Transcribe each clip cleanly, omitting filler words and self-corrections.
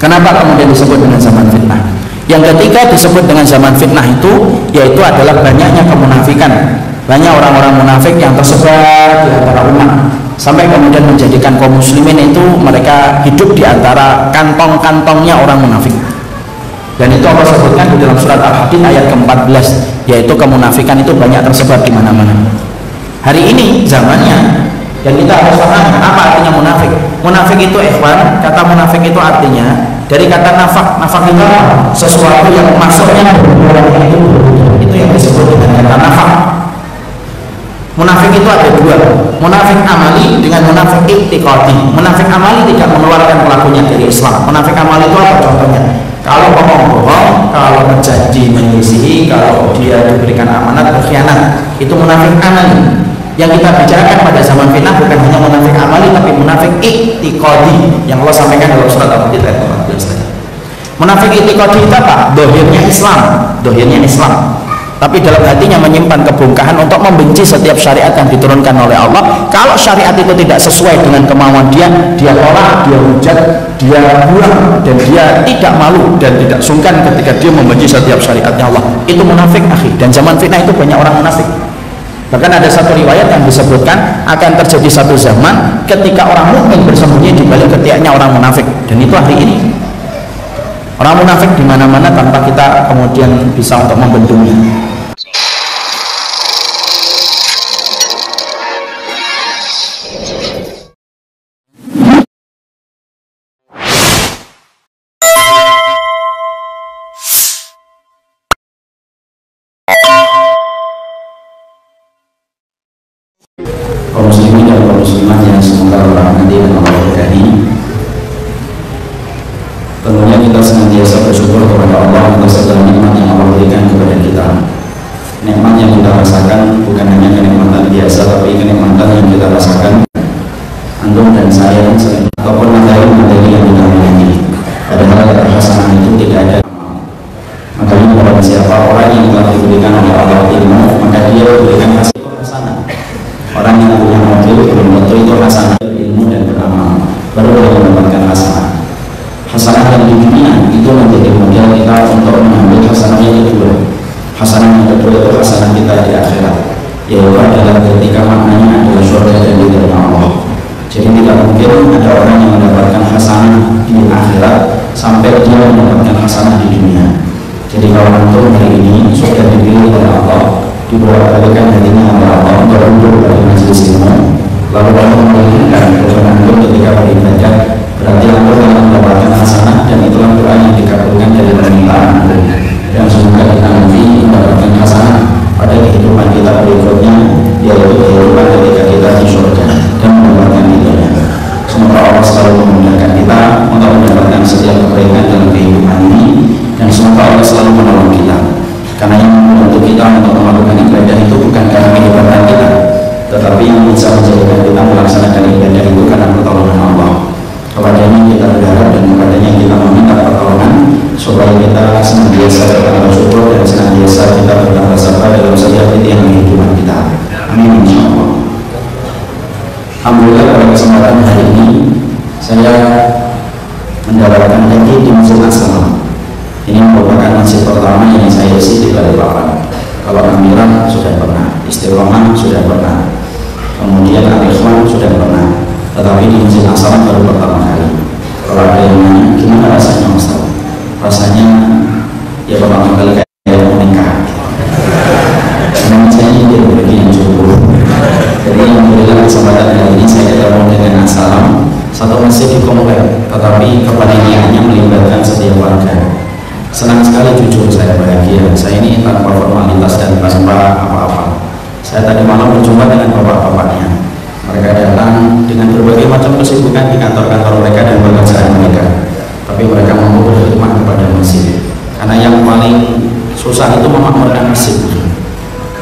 Kenapa kemudian disebut dengan zaman fitnah? Yang ketiga disebut dengan zaman fitnah itu yaitu adalah banyaknya kemunafikan, banyak orang-orang munafik yang tersebar di antara umat, sampai kemudian menjadikan kaum muslimin itu mereka hidup di antara kantong-kantongnya orang munafik. Dan itu Allah sebutkan di dalam surat Al-Hadid ayat ke-14, yaitu kemunafikan itu banyak tersebar di mana-mana. Hari ini zamannya, dan kita harus paham apa artinya munafik. Munafik itu ikhwan, kata munafik itu artinya dari kata nafak. Nafak itu sesuatu yang masuknya itu yang disebut dengan kata nafak. Munafik itu ada dua, munafik amali dengan munafik i'tiqadi. Munafik amali tidak mengeluarkan pelakunya dari Islam. Munafik amali itu apa contohnya? Kalau ngomong bohong, kalau berjanji menyelisihi, kalau dia diberikan amanat berkhianat, itu munafik amali. Yang kita bicarakan pada zaman fitnah bukan hanya munafik amali, tapi munafik i'tiqadi yang Allah sampaikan dalam surat Al-Hadid ayat 14. Munafik i'tiqadi itu apa? Dohirnya Islam, dohirnya Islam, tapi dalam hatinya menyimpan kebongkahan untuk membenci setiap syariat yang diturunkan oleh Allah. Kalau syariat itu tidak sesuai dengan kemauan dia tolak, dia hujat, dia buang, dan dia tidak malu dan tidak sungkan ketika dia membenci setiap syariatnya Allah. Itu munafik, akhi. Dan zaman fitnah itu banyak orang munafik. Bahkan ada satu riwayat yang disebutkan akan terjadi satu zaman ketika orang mukmin bersembunyi di balik ketiaknya orang munafik, dan itu hari ini. Orang munafik di mana-mana tanpa kita kemudian bisa untuk membendungnya. Kaum muslimin dan kaum muslimat yang semoga Allah rahmati dan Allah berkahi. Tentunya kita senantiasa bersyukur kepada Allah atas segala nikmat yang Allah berikan kepada kita. Nikmat yang kita rasakan bukan hanya kenikmatan biasa, tapi kenikmatan yang kita rasakan antum dan saya ataupun materi-materi yang kita miliki. Padahal kata hasanah itu tidak ada. Makanya kepada siapa orang yang telah diberikan oleh Allah ilmu, maka dia diberikan hasil hasanah. Orang yang punya mobil belum tentu itu hasanah, ilmu dan beramal baru boleh mendapatkan hasanah. Hasanah yang di dunia itu menjadi modal kita untuk mengambil hasanah yang kedua. Hasanah yang kedua itu hasanah kita di akhirat, yaitu adalah ketika maknanya adalah surga dan diterima Allah. Jadi tidak mungkin ada orang yang mendapatkan hasanah di akhirat sampai dia mendapatkan hasanah di dunia. Jadi kalau antum hari ini sudah dipilih oleh Allah, dibolak-balikan hatinya oleh Allah untuk duduk pada majelis ilmu, lalu Allah memberikan kepada antum ketika beribadah, berarti antum akan mendapatkan hasanah, dan itulah doa yang dikabulkan dari permintaan antum. Dan semoga kita nanti mendapatkan hasanah pada kehidupan kita berikutnya, yaitu kehidupan ketika kita di surga dan mendapatkan ridhonya. Semoga Allah selalu memudahkan kita untuk mendapatkan setiap kebaikan dalam kehidupan ini, dan semoga Allah selalu menolong kita. Karena yang membantu kita untuk melakukan ibadah itu bukan karena kehebatan kita, tetapi yang bisa menjadikan kita melaksanakan ibadah itu karena pertolongan Allah. Kepadanya kita berharap dan kepadanya kita meminta pertolongan supaya kita senantiasa bertambah syukur dan senantiasa kita bertambah sabar dalam setiap titik kehidupan kita. Amin insyaallah. Alhamdulillah pada kesempatan hari ini saya mendapatkan lagi di Masjid As-Salam. Ini merupakan masjid pertama yang saya isi di Balikpapan. Kalau Amirah sudah pernah, Istiqomah sudah pernah, kemudian Al-Ikhwan sudah pernah, tetapi di Masjid As-Salam baru pertama kali. Kalau ada yang nanya, gimana rasanya Ustaz? Rasanya ya pertama kali kayak menikah. Karena saya ingin berbagi yang cukup. Jadi alhamdulillah kesempatan hari ini saya ketemu dengan As-Salam, satu masjid di komplek, tetapi kepanitiaannya melibatkan setiap warga. Senang sekali, jujur saya bahagia. Saya ini tanpa formalitas dan tanpa apa-apa. Saya tadi malam berjumpa dengan bapak-bapaknya. Mereka datang dengan berbagai macam kesibukan di kantor-kantor mereka dan pekerjaan mereka, tapi mereka mampu berkhidmat kepada masjid. Karena yang paling susah itu memakmurkan masjid.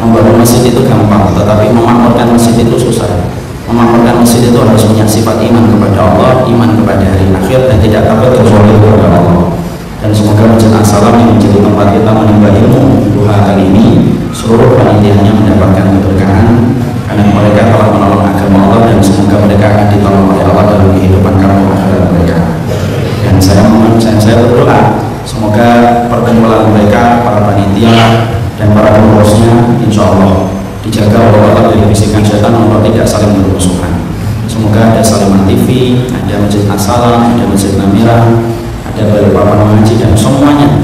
Membangun masjid itu gampang, tetapi memakmurkan masjid itu susah. Memakmurkan masjid itu harus punya sifat iman kepada Allah, iman kepada hari akhir, dan tidak takut kecuali kepada Allah. Dan semoga Masjid As-Salam yang menjadi tempat kita menimba ilmu duha kali ini, seluruh panitianya mendapatkan keberkahan karena mereka telah menolong agama Allah, dan semoga mereka akan ditolong oleh Allah dalam kehidupan kamu akhirat mereka. Dan saya mohon, saya panitia dan para pengurusnya insya Allah dijaga oleh Allah dari bisikan setan untuk tidak saling bermusuhan. Semoga ada Saliman TV, ada Masjid As-Salam, ada Masjid Namira, ada Balikpapan Mengaji, dan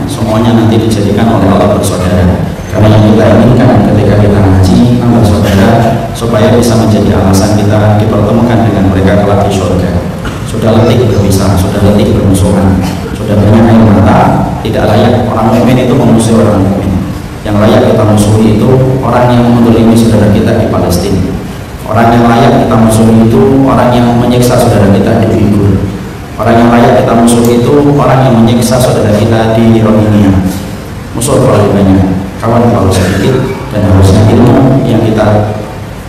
semuanya nanti dijadikan oleh Allah bersaudara. Karena yang kita inginkan ketika kita ngaji nambah saudara, supaya bisa menjadi alasan kita dipertemukan dengan mereka kelak di surga. Sudah letih berpisah, sudah letih bermusuhan, sudah banyak air mata. Tidak layak orang mukmin itu memusuhi orang mukmin. Yang layak kita musuhi itu orang yang menzalimi saudara kita di Palestina. Orang yang layak kita musuhi itu orang yang menyiksa saudara kita di Uighur. Orang yang layak kita musuhi itu orang yang menyiksa saudara kita di Rohingya. Musuh terlalu banyak, kawan terlalu sedikit, dan harusnya ilmu yang kita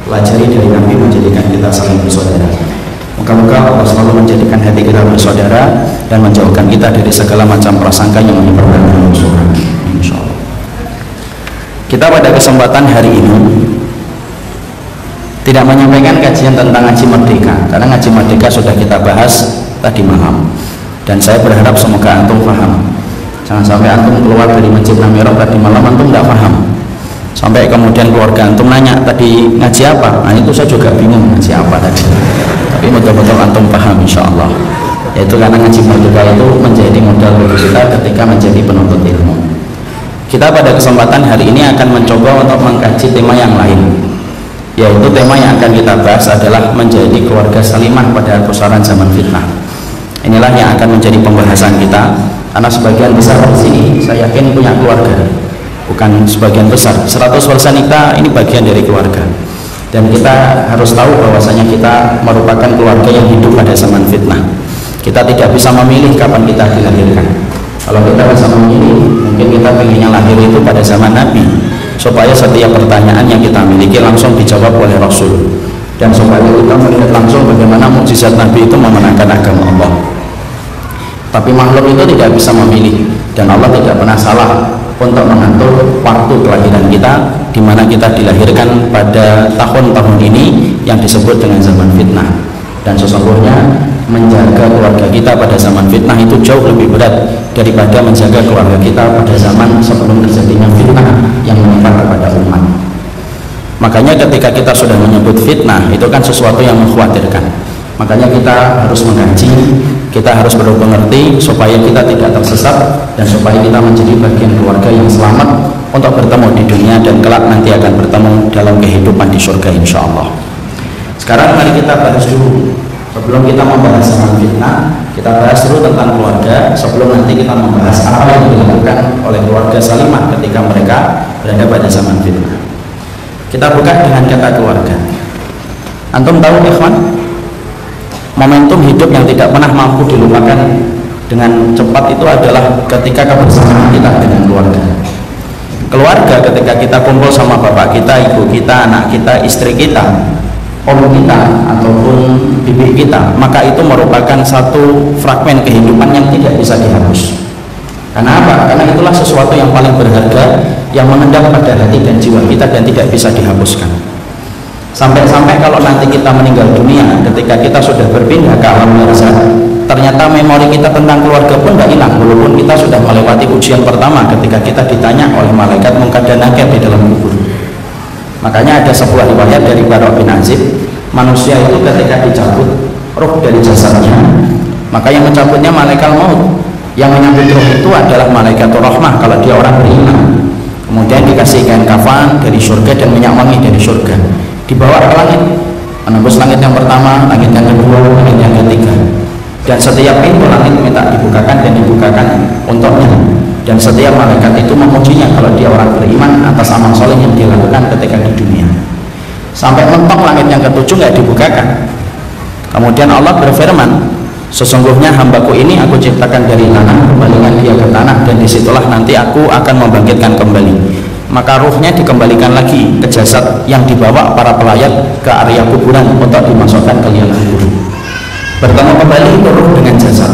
pelajari dari Nabi menjadikan kita saling bersaudara. Moga-moga Allah selalu menjadikan hati kita bersaudara dan menjauhkan kita dari segala macam prasangka yang menyebabkan permusuhan. Insyaallah. Kita pada kesempatan hari ini tidak menyampaikan kajian tentang ngaji merdeka, karena ngaji merdeka sudah kita bahas tadi malam, dan saya berharap semoga antum paham. Jangan sampai antum keluar dari Masjid Namira tadi malam antum tidak paham, sampai kemudian keluarga antum nanya tadi ngaji apa. Nah itu saya juga bingung ngaji apa tadi, tapi betul-betul antum paham insya Allah. Yaitu karena ngaji merdeka itu menjadi modal bagi kita ketika menjadi penuntut ilmu. Kita pada kesempatan hari ini akan mencoba untuk mengkaji tema yang lain, yaitu tema yang akan kita bahas adalah menjadi keluarga salimah pada pusaran zaman fitnah. Inilah yang akan menjadi pembahasan kita, karena sebagian besar di sini saya yakin punya keluarga, bukan sebagian besar, 100% kita ini bagian dari keluarga, dan kita harus tahu bahwasanya kita merupakan keluarga yang hidup pada zaman fitnah. Kita tidak bisa memilih kapan kita dilahirkan. Kalau kita bisa memilih, mungkin kita pengennya lahir itu pada zaman Nabi, supaya setiap pertanyaan yang kita miliki langsung dijawab oleh Rasul, dan supaya kita melihat langsung bagaimana mukjizat Nabi itu memenangkan agama Allah. Tapi makhluk itu tidak bisa memilih, dan Allah tidak pernah salah untuk mengatur waktu kelahiran kita, di mana kita dilahirkan pada tahun-tahun ini yang disebut dengan zaman fitnah. Dan sesungguhnya menjaga keluarga kita pada zaman fitnah itu jauh lebih berat daripada menjaga keluarga kita pada zaman sebelum terjadinya fitnah yang menimpa kepada umat. Makanya ketika kita sudah menyebut fitnah, itu kan sesuatu yang mengkhawatirkan. Makanya kita harus mengkaji, kita harus mengerti supaya kita tidak tersesat, dan supaya kita menjadi bagian keluarga yang selamat untuk bertemu di dunia, dan kelak nanti akan bertemu dalam kehidupan di surga insya Allah. Sekarang mari kita bahas dulu, sebelum kita membahas zaman fitnah, kita bahas dulu tentang keluarga, sebelum nanti kita membahas apa yang dilakukan oleh keluarga salimah ketika mereka berada pada zaman fitnah. Kita buka dengan kata keluarga. Antum tahu ikhwan, momentum hidup yang tidak pernah mampu dilupakan dengan cepat itu adalah ketika kebersamaan kita dengan keluarga. Keluarga ketika kita kumpul sama bapak kita, ibu kita, anak kita, istri kita, om kita, ataupun bibi kita, maka itu merupakan satu fragmen kehidupan yang tidak bisa dihapus. Karena apa? Karena itulah sesuatu yang paling berharga yang mengendap pada hati dan jiwa kita dan tidak bisa dihapuskan. Sampai-sampai kalau nanti kita meninggal dunia, ketika kita sudah berpindah ke alam barzakh, ternyata memori kita tentang keluarga pun tidak hilang, walaupun kita sudah melewati ujian pertama ketika kita ditanya oleh malaikat Munkar dan Nakir di dalam kubur. Makanya ada sebuah riwayat dari Bara' bin Azib, manusia itu ketika dicabut roh dari jasadnya, maka yang mencabutnya malaikat maut, yang menyambut roh itu adalah malaikat rahmah kalau dia orang beriman. Kemudian dikasih kain kafan dari surga dan minyak wangi dari surga, dibawa ke langit, menembus langit yang pertama, langit yang kedua, langit yang ketiga, dan setiap pintu langit minta dibukakan dan dibukakan untuknya, dan setiap malaikat itu memujinya kalau dia orang beriman atas amal soleh yang dilakukan ketika di dunia. Sampai mentok langit yang ketujuh nggak dibukakan. Kemudian Allah berfirman, sesungguhnya hambaku ini aku ciptakan dari tanah, kembalikan dia ke tanah, dan disitulah nanti aku akan membangkitkan kembali. Maka ruhnya dikembalikan lagi ke jasad yang dibawa para pelayat ke area kuburan untuk dimasukkan ke liang kubur. Bertemu kembali itu ruh dengan jasad.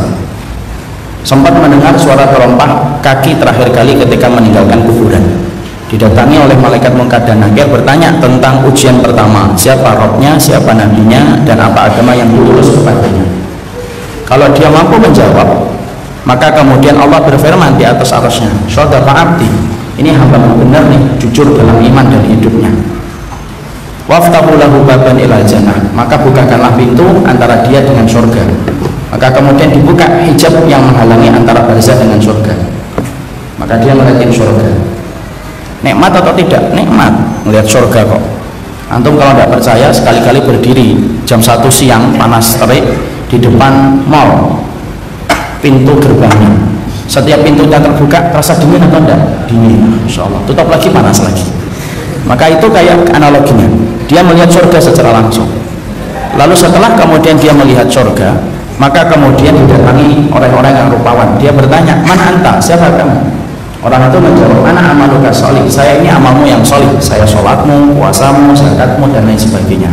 Sempat mendengar suara terompah kaki terakhir kali ketika meninggalkan kuburan. Didatangi oleh malaikat Munkar dan Nakir bertanya tentang ujian pertama, siapa rohnya, siapa nabinya, dan apa agama yang diurus kepadanya. Kalau dia mampu menjawab, maka kemudian Allah berfirman di atas arasnya, "Shadaqa abdi, ini hamba yang benar nih, jujur dalam iman dan hidupnya. Waftahu lahu baban ilal jannah, maka bukakanlah pintu antara dia dengan surga. Maka kemudian dibuka hijab yang menghalangi antara barzah dengan surga. Maka dia melihat surga. Nikmat atau tidak? Nikmat melihat surga kok. Antum kalau tidak percaya, sekali-kali berdiri jam 1 siang panas terik di depan mall, pintu gerbangnya. Setiap pintunya terbuka, terasa dingin atau tidak? Dingin, insya Allah. Tutup lagi, panas lagi. Maka itu kayak analoginya. Dia melihat surga secara langsung. Lalu setelah kemudian dia melihat surga, maka kemudian didatangi orang-orang yang rupawan. Dia bertanya, mana anta? Siapa kamu? Orang itu menjawab, ana amaluka sholih. Saya ini amalmu yang sholih. Saya sholatmu, puasamu, zakatmu, dan lain sebagainya.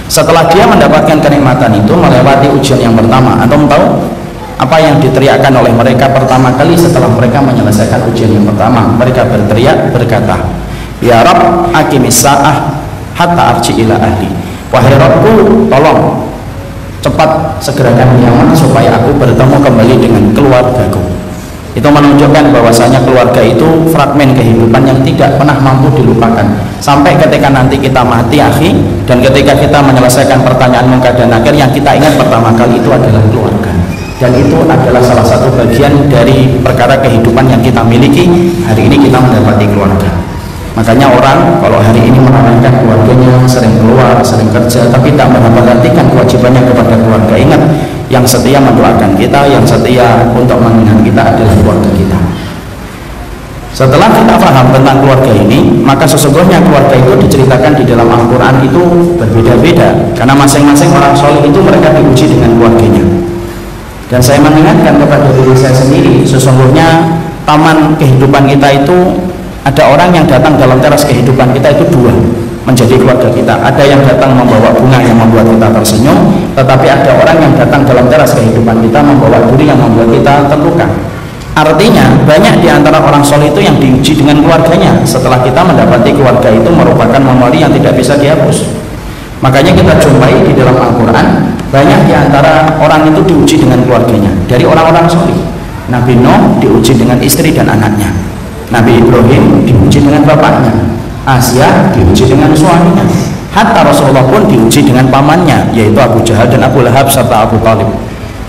Setelah dia mendapatkan kenikmatan itu, melewati ujian yang pertama. Antum tahu apa yang diteriakkan oleh mereka pertama kali setelah mereka menyelesaikan ujian yang pertama? Mereka berteriak, berkata, ya Rabb, aqimis sa'ah hatta arji ila ahli. Wahai Rabbku, tolong cepat segerakan kiamat supaya aku bertemu kembali dengan keluargaku. Itu menunjukkan bahwasanya keluarga itu fragmen kehidupan yang tidak pernah mampu dilupakan sampai ketika nanti kita mati akhi, dan ketika kita menyelesaikan pertanyaan munkar dan nakir, yang kita ingat pertama kali itu adalah keluarga. Dan itu adalah salah satu bagian dari perkara kehidupan yang kita miliki. Hari ini kita mendapati keluarga. Makanya orang kalau hari ini meramaikan keluarganya, sering keluar, sering kerja, tapi tak memperhatikan kewajibannya kepada keluarga. Ingat, yang setia mendoakan kita, yang setia untuk mengingat kita adalah keluarga kita. Setelah kita paham tentang keluarga ini, maka sesungguhnya keluarga itu diceritakan di dalam Al-Quran itu berbeda-beda, karena masing-masing orang soleh itu mereka diuji dengan keluarganya. Dan saya mengingatkan kepada diri saya sendiri, sesungguhnya taman kehidupan kita itu ada orang yang datang dalam teras kehidupan kita itu dua, menjadi keluarga kita. Ada yang datang membawa bunga yang membuat kita tersenyum, tetapi ada orang yang datang dalam teras kehidupan kita membawa duri yang membuat kita terluka. Artinya banyak di antara orang soleh itu yang diuji dengan keluarganya. Setelah kita mendapati keluarga itu merupakan memori yang tidak bisa dihapus. Makanya kita jumpai di dalam Al-Quran, banyak di antara orang itu diuji dengan keluarganya. Dari orang-orang soleh, Nabi Nuh diuji dengan istri dan anaknya, Nabi Ibrahim diuji dengan bapaknya, Asia diuji dengan suaminya, hatta Rasulullah pun diuji dengan pamannya, yaitu Abu Jahal dan Abu Lahab serta Abu Talib.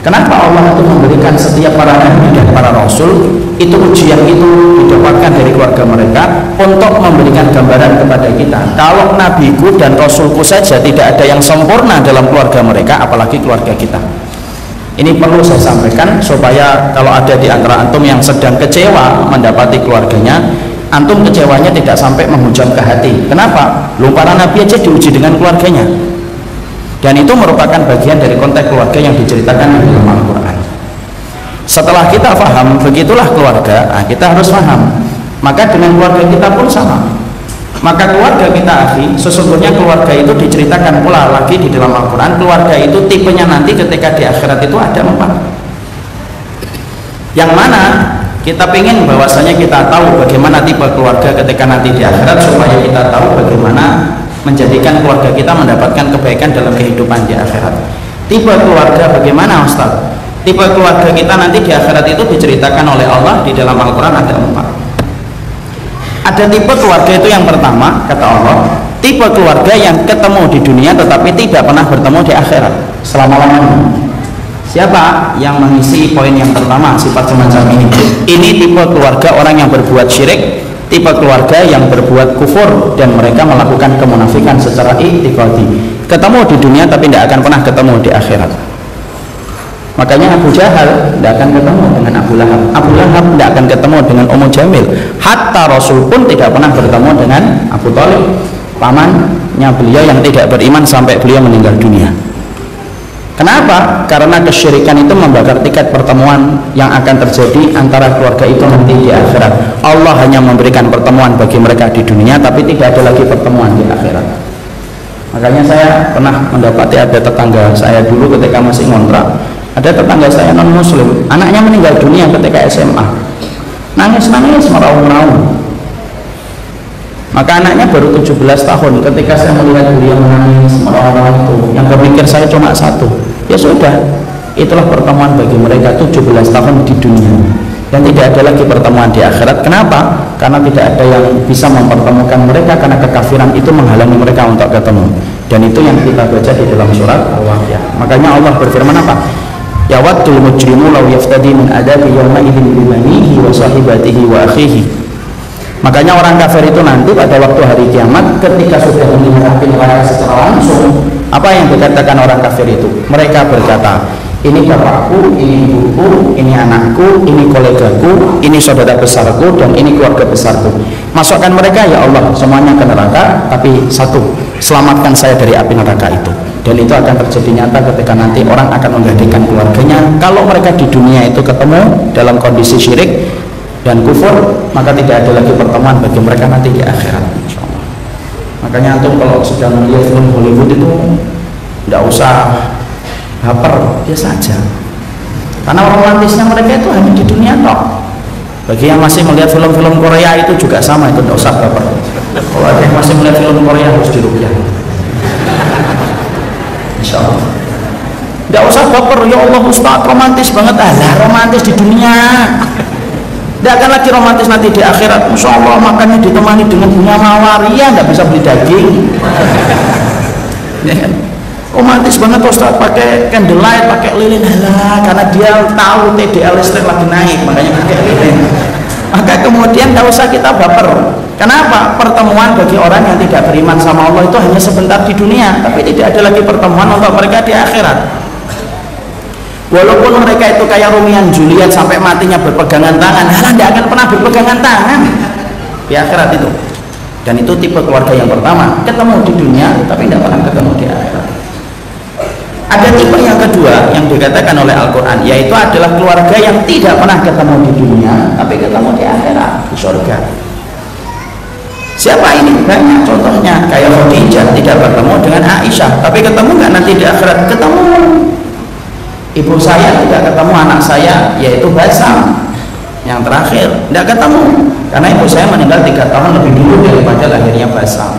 Kenapa Allah itu memberikan setiap para nabi dan para rasul itu ujian itu didapatkan dari keluarga mereka untuk memberikan gambaran kepada kita, kalau nabiku dan rasulku saja tidak ada yang sempurna dalam keluarga mereka, apalagi keluarga kita. Ini perlu saya sampaikan supaya kalau ada di antara antum yang sedang kecewa mendapati keluarganya, antum kecewanya tidak sampai menghujam ke hati. Kenapa? Lu para nabi aja diuji dengan keluarganya. Dan itu merupakan bagian dari konteks keluarga yang diceritakan di dalam Al-Quran. Setelah kita paham begitulah keluarga, nah kita harus paham. Maka dengan keluarga kita pun sama. Maka keluarga kita akhi, sesungguhnya keluarga itu diceritakan pula lagi di dalam Al-Quran. Keluarga itu tipenya nanti ketika di akhirat itu ada 4. Yang mana kita ingin bahwasanya kita tahu bagaimana tipe keluarga ketika nanti di akhirat, supaya kita tahu bagaimana menjadikan keluarga kita mendapatkan kebaikan dalam kehidupan di akhirat. Tipe keluarga bagaimana Ustaz? Tipe keluarga kita nanti di akhirat itu diceritakan oleh Allah di dalam Al-Quran ada 4. Ada tipe keluarga itu yang pertama, kata Allah, tipe keluarga yang ketemu di dunia tetapi tidak pernah bertemu di akhirat selama-lamanya. Siapa yang mengisi poin yang pertama, sifat semacam ini? Ini tipe keluarga orang yang berbuat syirik, tipe keluarga yang berbuat kufur dan mereka melakukan kemunafikan secara i'tiqadi. Ketemu di dunia tapi tidak akan pernah ketemu di akhirat. Makanya Abu Jahal tidak akan ketemu dengan Abu Lahab, Abu Lahab tidak akan ketemu dengan Ummu Jamil, hatta Rasul pun tidak pernah bertemu dengan Abu Talib, pamannya beliau yang tidak beriman sampai beliau meninggal dunia. Kenapa? Karena kesyirikan itu membakar tiket pertemuan yang akan terjadi antara keluarga itu nanti di akhirat. Allah hanya memberikan pertemuan bagi mereka di dunia, tapi tidak ada lagi pertemuan di akhirat. Makanya saya pernah mendapati ada tetangga saya dulu ketika masih ngontrak, ada tetangga saya non muslim, anaknya meninggal dunia ketika SMA, nangis-nangis meraung-raung. Maka anaknya baru 17 tahun. Ketika saya melihat beliau menangis meraung-raung itu, yang berpikir saya cuma satu, ya sudah, itulah pertemuan bagi mereka 17 tahun di dunia. dan tidak ada lagi pertemuan di akhirat. Kenapa? Karena tidak ada yang bisa mempertemukan mereka, karena kekafiran itu menghalangi mereka untuk ketemu. Dan itu yang kita baca di dalam surat Al-Waqiah. Makanya Allah berfirman apa? Ya waddul mujrimu law yaftadi min adabi yawma idzin bi banihi wa sahibatihi wa akhihi. Makanya orang kafir itu nanti pada waktu hari kiamat ketika sudah melihat api neraka secara langsung, apa yang dikatakan orang kafir itu? Mereka berkata, ini bapakku, ini ibuku, ini anakku, ini kolegaku, ini saudara besarku, dan ini keluarga besarku. Masukkan mereka ya Allah semuanya ke neraka, tapi satu, selamatkan saya dari api neraka itu. Dan itu akan terjadi nyata ketika nanti orang akan menggantikan keluarganya. Kalau mereka di dunia itu ketemu dalam kondisi syirik dan kufur, maka tidak ada lagi pertemuan bagi mereka nanti di akhirat, insyaallah. Makanya antum kalau sedang melihat film Hollywood itu tidak usah baper, biasa aja. Karena romantisnya mereka itu hanya di dunia toh. Bagi yang masih melihat film-film Korea itu juga sama, itu tidak usah baper. Kalau ada yang masih melihat film Korea harus diruqyah, insyaallah. Tidak usah baper, ya Allah Ustaz romantis banget. Alah, romantis di dunia. Tidak akan lagi romantis nanti di akhirat. Masya Allah makannya ditemani dengan bunga mawar, ya nggak bisa beli daging. Ya kan? Romantis banget Ustaz, pakai candlelight, pakai lilin, halah, karena dia tahu TDL listrik lagi naik, makanya pakai lilin. Maka kemudian tidak usah kita baper. Kenapa? Pertemuan bagi orang yang tidak beriman sama Allah itu hanya sebentar di dunia, tapi tidak ada lagi pertemuan untuk mereka di akhirat. Walaupun mereka itu kayak Romeo dan Juliet sampai matinya berpegangan tangan, halah tidak akan pernah berpegangan tangan di akhirat itu. Dan itu tipe keluarga yang pertama, ketemu di dunia tapi tidak pernah ketemu di akhirat. Ada tipe yang kedua yang dikatakan oleh Al-Quran, yaitu adalah keluarga yang tidak pernah ketemu di dunia tapi ketemu di akhirat, di surga. Siapa ini? Banyak contohnya, kayak Khadijah tidak bertemu dengan Aisyah, tapi ketemu nggak nanti di akhirat? Ketemu. Ibu saya tidak ketemu anak saya, yaitu Basam. Yang terakhir tidak ketemu karena ibu saya meninggal 3 tahun lebih dulu daripada lahirnya Basam.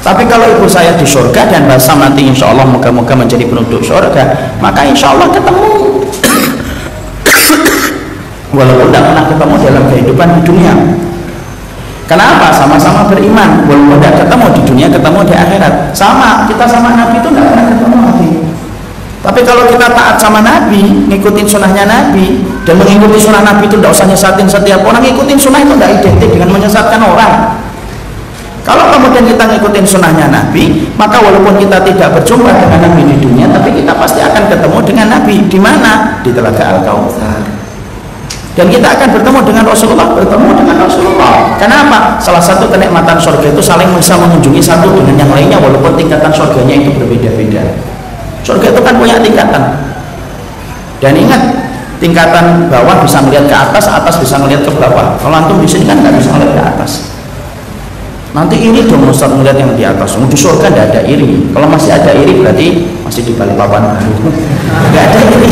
Tapi kalau ibu saya di surga dan Basam nanti insya Allah moga-moga menjadi penduduk surga, maka insya Allah ketemu. Walaupun tidak pernah ketemu dalam kehidupan di dunia. Kenapa? Sama-sama beriman. Walaupun tidak ketemu di dunia, ketemu di akhirat. Sama, kita sama Nabi itu tidak pernah ketemu Nabi. Tapi kalau kita taat sama Nabi, ngikutin sunnahnya Nabi, dan mengikuti sunnah Nabi itu tidak usah nyesatin setiap orang. Ngikutin sunnah itu tidak identik dengan menyesatkan orang. Kalau kemudian kita ngikutin sunnahnya Nabi, maka walaupun kita tidak berjumpa dengan Nabi di dunia, tapi kita pasti akan ketemu dengan Nabi. Di mana? Di Telaga Al-Kautsar. Dan kita akan bertemu dengan Rasulullah, Kenapa? Salah satu kenikmatan surga itu saling bisa mengunjungi satu dengan yang lainnya, walaupun tingkatan surganya itu berbeda-beda. Surga itu kan punya tingkatan. Dan ingat, tingkatan bawah bisa melihat ke atas, atas bisa melihat ke bawah. Kalau antum di sini kan nggak bisa melihat ke atas. Nanti iri dong Ustaz melihat yang di atas. Di surga tidak ada iri. Kalau masih ada iri berarti masih di Balikpapan baru. Nggak ada iri.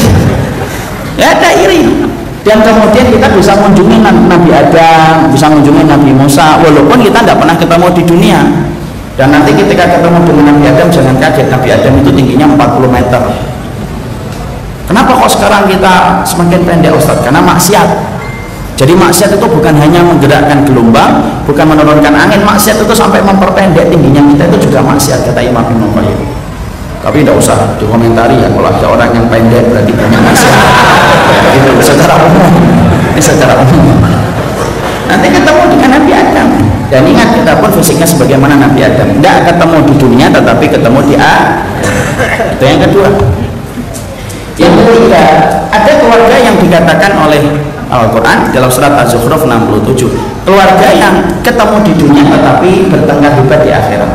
Nggak ada iri. Dan kemudian kita bisa mengunjungi Nabi Adam, bisa mengunjungi Nabi Musa, walaupun kita tidak pernah ketemu di dunia. Dan nanti ketika ketemu dengan Nabi Adam, jangan kaget, Nabi Adam itu tingginya 40 meter. Kenapa kok sekarang kita semakin pendek Ustaz? Karena maksiat. Jadi maksiat itu bukan hanya menggerakkan gelombang, bukan menurunkan angin. Maksiat itu sampai memperpendek tingginya kita, itu juga maksiat, kata Imam Ibnu Qayyim. Tapi tidak usah dikomentari ya, kalau ada orang yang pendek berarti banyak maksiat. Itu secara umum. Ini secara umum. Nanti ketemu dengan Nabi Adam. Dan ingat, kita pun fisiknya sebagaimana Nabi Adam, tidak ketemu di dunia tetapi ketemu di akhirat. Itu yang kedua. Yang ketiga, ada keluarga yang dikatakan oleh Al-Quran dalam surat Az-Zukhruf 67, keluarga yang ketemu di dunia tetapi bertengkar hebat di akhirat.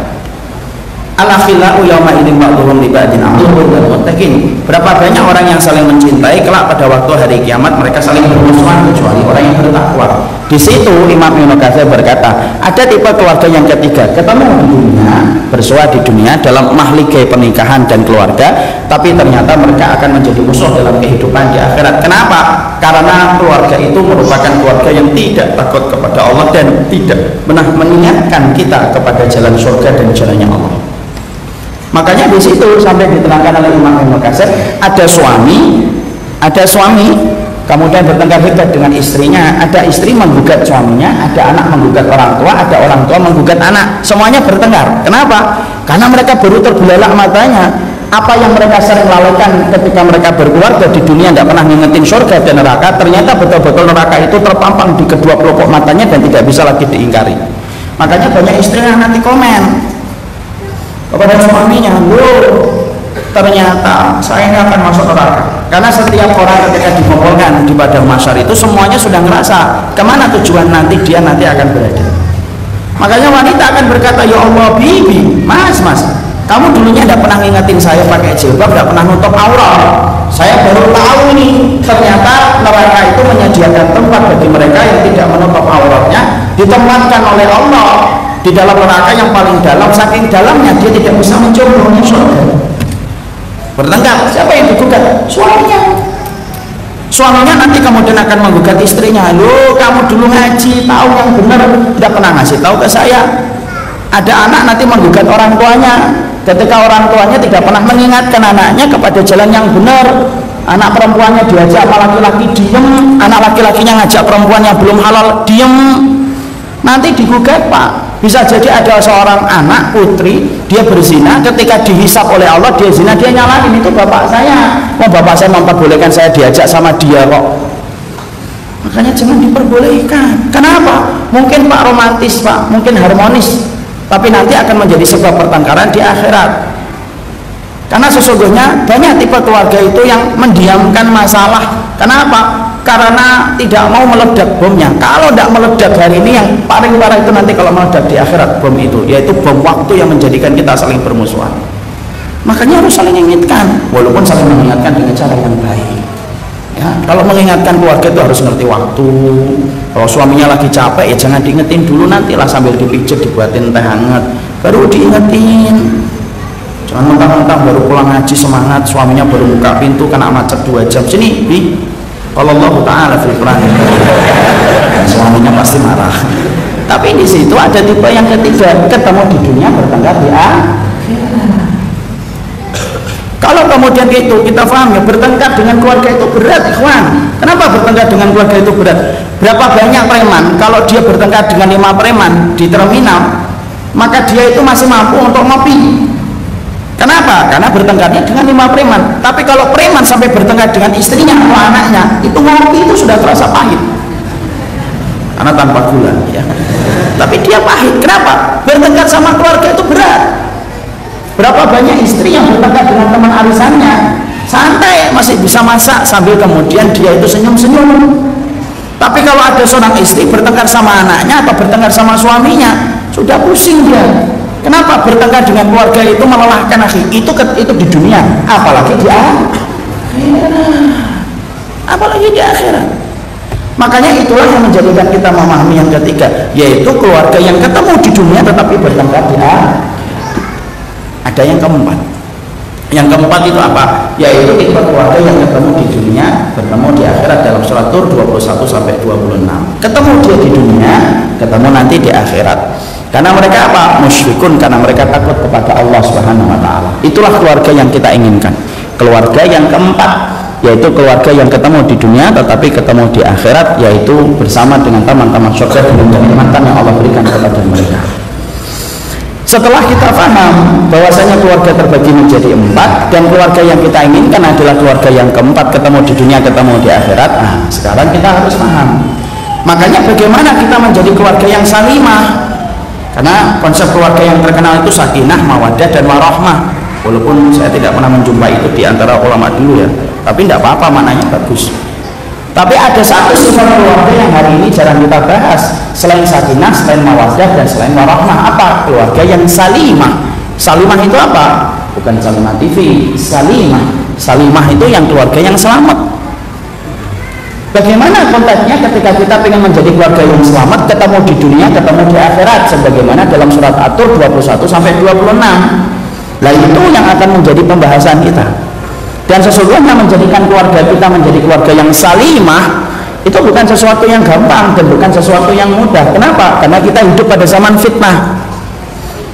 Al-akhillau yawma idzin ba'dhum li ba'din aduwwun lil muttaqin. Berapa banyak orang yang saling mencintai, kelak pada waktu hari kiamat mereka saling bermusuhan kecuali orang yang bertakwa. Di situ Imam Ibnu Katsir berkata, ada tipe keluarga yang ketiga, ketemu di dunia, bersua di dunia dalam mahligai pernikahan dan keluarga, tapi ternyata mereka akan menjadi musuh dalam kehidupan di akhirat. Kenapa? Karena keluarga itu merupakan keluarga yang tidak takut kepada Allah dan tidak pernah mengingatkan kita kepada jalan surga dan jalannya Allah. Makanya di situ sampai diterangkan oleh Imam Ibnu Katsir, ada suami kemudian bertengkar hebat dengan istrinya, ada istri menggugat suaminya, ada anak menggugat orang tua, ada orang tua menggugat anak, semuanya bertengkar. Kenapa? Karena mereka baru terbelalak matanya. Apa yang mereka sering lalaikan ketika mereka berkeluarga di dunia, tidak pernah ngingetin surga dan neraka, ternyata betul-betul neraka itu terpampang di kedua pelupuk matanya dan tidak bisa lagi diingkari. Makanya banyak istri yang nanti komen kepada suaminya, loh ternyata saya ini akan masuk neraka. Karena setiap orang ketika dikumpulkan di padang mahsyar itu semuanya sudah ngerasa kemana tujuan nanti dia nanti akan berada. Makanya wanita akan berkata, ya Allah bibi, mas, kamu dulunya tidak pernah ngingetin saya pakai jilbab, tidak pernah nutup aurat. Saya baru tahu nih, ternyata neraka itu menyediakan tempat bagi mereka yang tidak menutup auratnya, ditempatkan oleh Allah di dalam neraka yang paling dalam, saking dalamnya dia tidak bisa mencium surga. Bertengkar, siapa yang digugat? Suaminya nanti kemudian akan menggugat istrinya, loh kamu dulu ngaji tahu yang benar, tidak pernah ngasih tahu ke saya. Ada anak nanti menggugat orang tuanya ketika orang tuanya tidak pernah mengingatkan anaknya kepada jalan yang benar. Anak perempuannya diajak sama laki-laki diem, anak laki-lakinya ngajak perempuan yang belum halal diem, nanti digugat Pak. Bisa jadi ada seorang anak putri dia berzina, ketika dihisap oleh Allah dia zina, dia nyalahin itu bapak saya, bapak saya memperbolehkan saya diajak sama dia kok. Makanya jangan diperbolehkan. Kenapa? Mungkin Pak romantis Pak, mungkin harmonis, tapi nanti akan menjadi sebab pertengkaran di akhirat. Karena sesungguhnya banyak tipe keluarga itu yang mendiamkan masalah. Kenapa? Karena tidak mau meledak bomnya. Kalau tidak meledak hari ini, yang paling parah itu nanti kalau meledak di akhirat bom itu, yaitu bom waktu yang menjadikan kita saling bermusuhan. Makanya harus saling ingatkan, walaupun saling mengingatkan dengan cara yang baik. Ya, kalau mengingatkan keluarga itu harus ngerti waktu. Kalau suaminya lagi capek ya jangan diingetin dulu, nantilah sambil dipijit dibuatin teh hangat baru diingetin. Jangan mentang-mentang baru pulang ngaji semangat, suaminya baru buka pintu kena macet 2 jam, sini bi, kalau Allah Ta'ala fil Quran, suaminya pasti marah. Tapi di situ ada tipe yang ketiga, ketemu di dunia bertengkar di akhirat. Kalau kemudian itu kita paham ya, bertengkar dengan keluarga itu berat, ikhwan. Kenapa bertengkar dengan keluarga itu berat? Berapa banyak preman kalau dia bertengkar dengan 5 preman di terminal, maka dia itu masih mampu untuk ngopi. Kenapa? Karena bertengkarnya dengan 5 preman. Tapi kalau preman sampai bertengkar dengan istrinya atau anaknya, itu ngopi itu sudah terasa pahit. Karena tanpa gula ya. Tapi dia pahit. Kenapa? Bertengkar sama keluarga itu berat. Berapa banyak istri yang bertengkar dengan teman arisannya, santai masih bisa masak sambil kemudian dia itu senyum-senyum. Tapi kalau ada seorang istri bertengkar sama anaknya atau bertengkar sama suaminya, sudah pusing dia. Kenapa? Bertengkar dengan keluarga itu melelahkan akhi. Itu di dunia, apalagi di akhirat. Apalagi di akhirat. Makanya itulah yang menjadikan kita memahami yang ketiga, yaitu keluarga yang ketemu di dunia tetapi bertengkar di akhirat. Ada yang keempat. Yang keempat itu apa? Yaitu tipe keluarga yang ketemu di dunia, bertemu di akhirat dalam surat Tur 21 sampai 26. Ketemu dia di dunia, ketemu nanti di akhirat. Karena mereka apa? Musyrikun, karena mereka takut kepada Allah Subhanahu wa taala. Itulah keluarga yang kita inginkan. Keluarga yang keempat, yaitu keluarga yang ketemu di dunia tetapi ketemu di akhirat, yaitu bersama dengan teman-teman surga dengan kenikmatan yang Allah berikan kepada mereka. Setelah kita paham bahwasanya keluarga terbagi menjadi 4 dan keluarga yang kita inginkan adalah keluarga yang keempat, ketemu di dunia, ketemu di akhirat. Nah, sekarang kita harus paham. Makanya bagaimana kita menjadi keluarga yang salimah? Karena konsep keluarga yang terkenal itu sakinah, mawaddah dan warahmah. Walaupun saya tidak pernah menjumpai itu di antara ulama dulu ya, tapi tidak apa-apa, maknanya bagus. Tapi ada satu sifat keluarga yang hari ini jarang kita bahas. Selain sakinah, selain mawaddah dan selain warahmah, apa? Keluarga yang salimah. Salimah itu apa? Bukan salimah TV, salimah. Salimah itu yang keluarga yang selamat. Bagaimana konteksnya ketika kita ingin menjadi keluarga yang selamat, ketemu di dunia, ketemu di akhirat, sebagaimana dalam surat At-Tur 21 sampai 26. Nah, itu yang akan menjadi pembahasan kita. Dan sesungguhnya menjadikan keluarga kita menjadi keluarga yang salimah itu bukan sesuatu yang gampang dan bukan sesuatu yang mudah. Kenapa? Karena kita hidup pada zaman fitnah.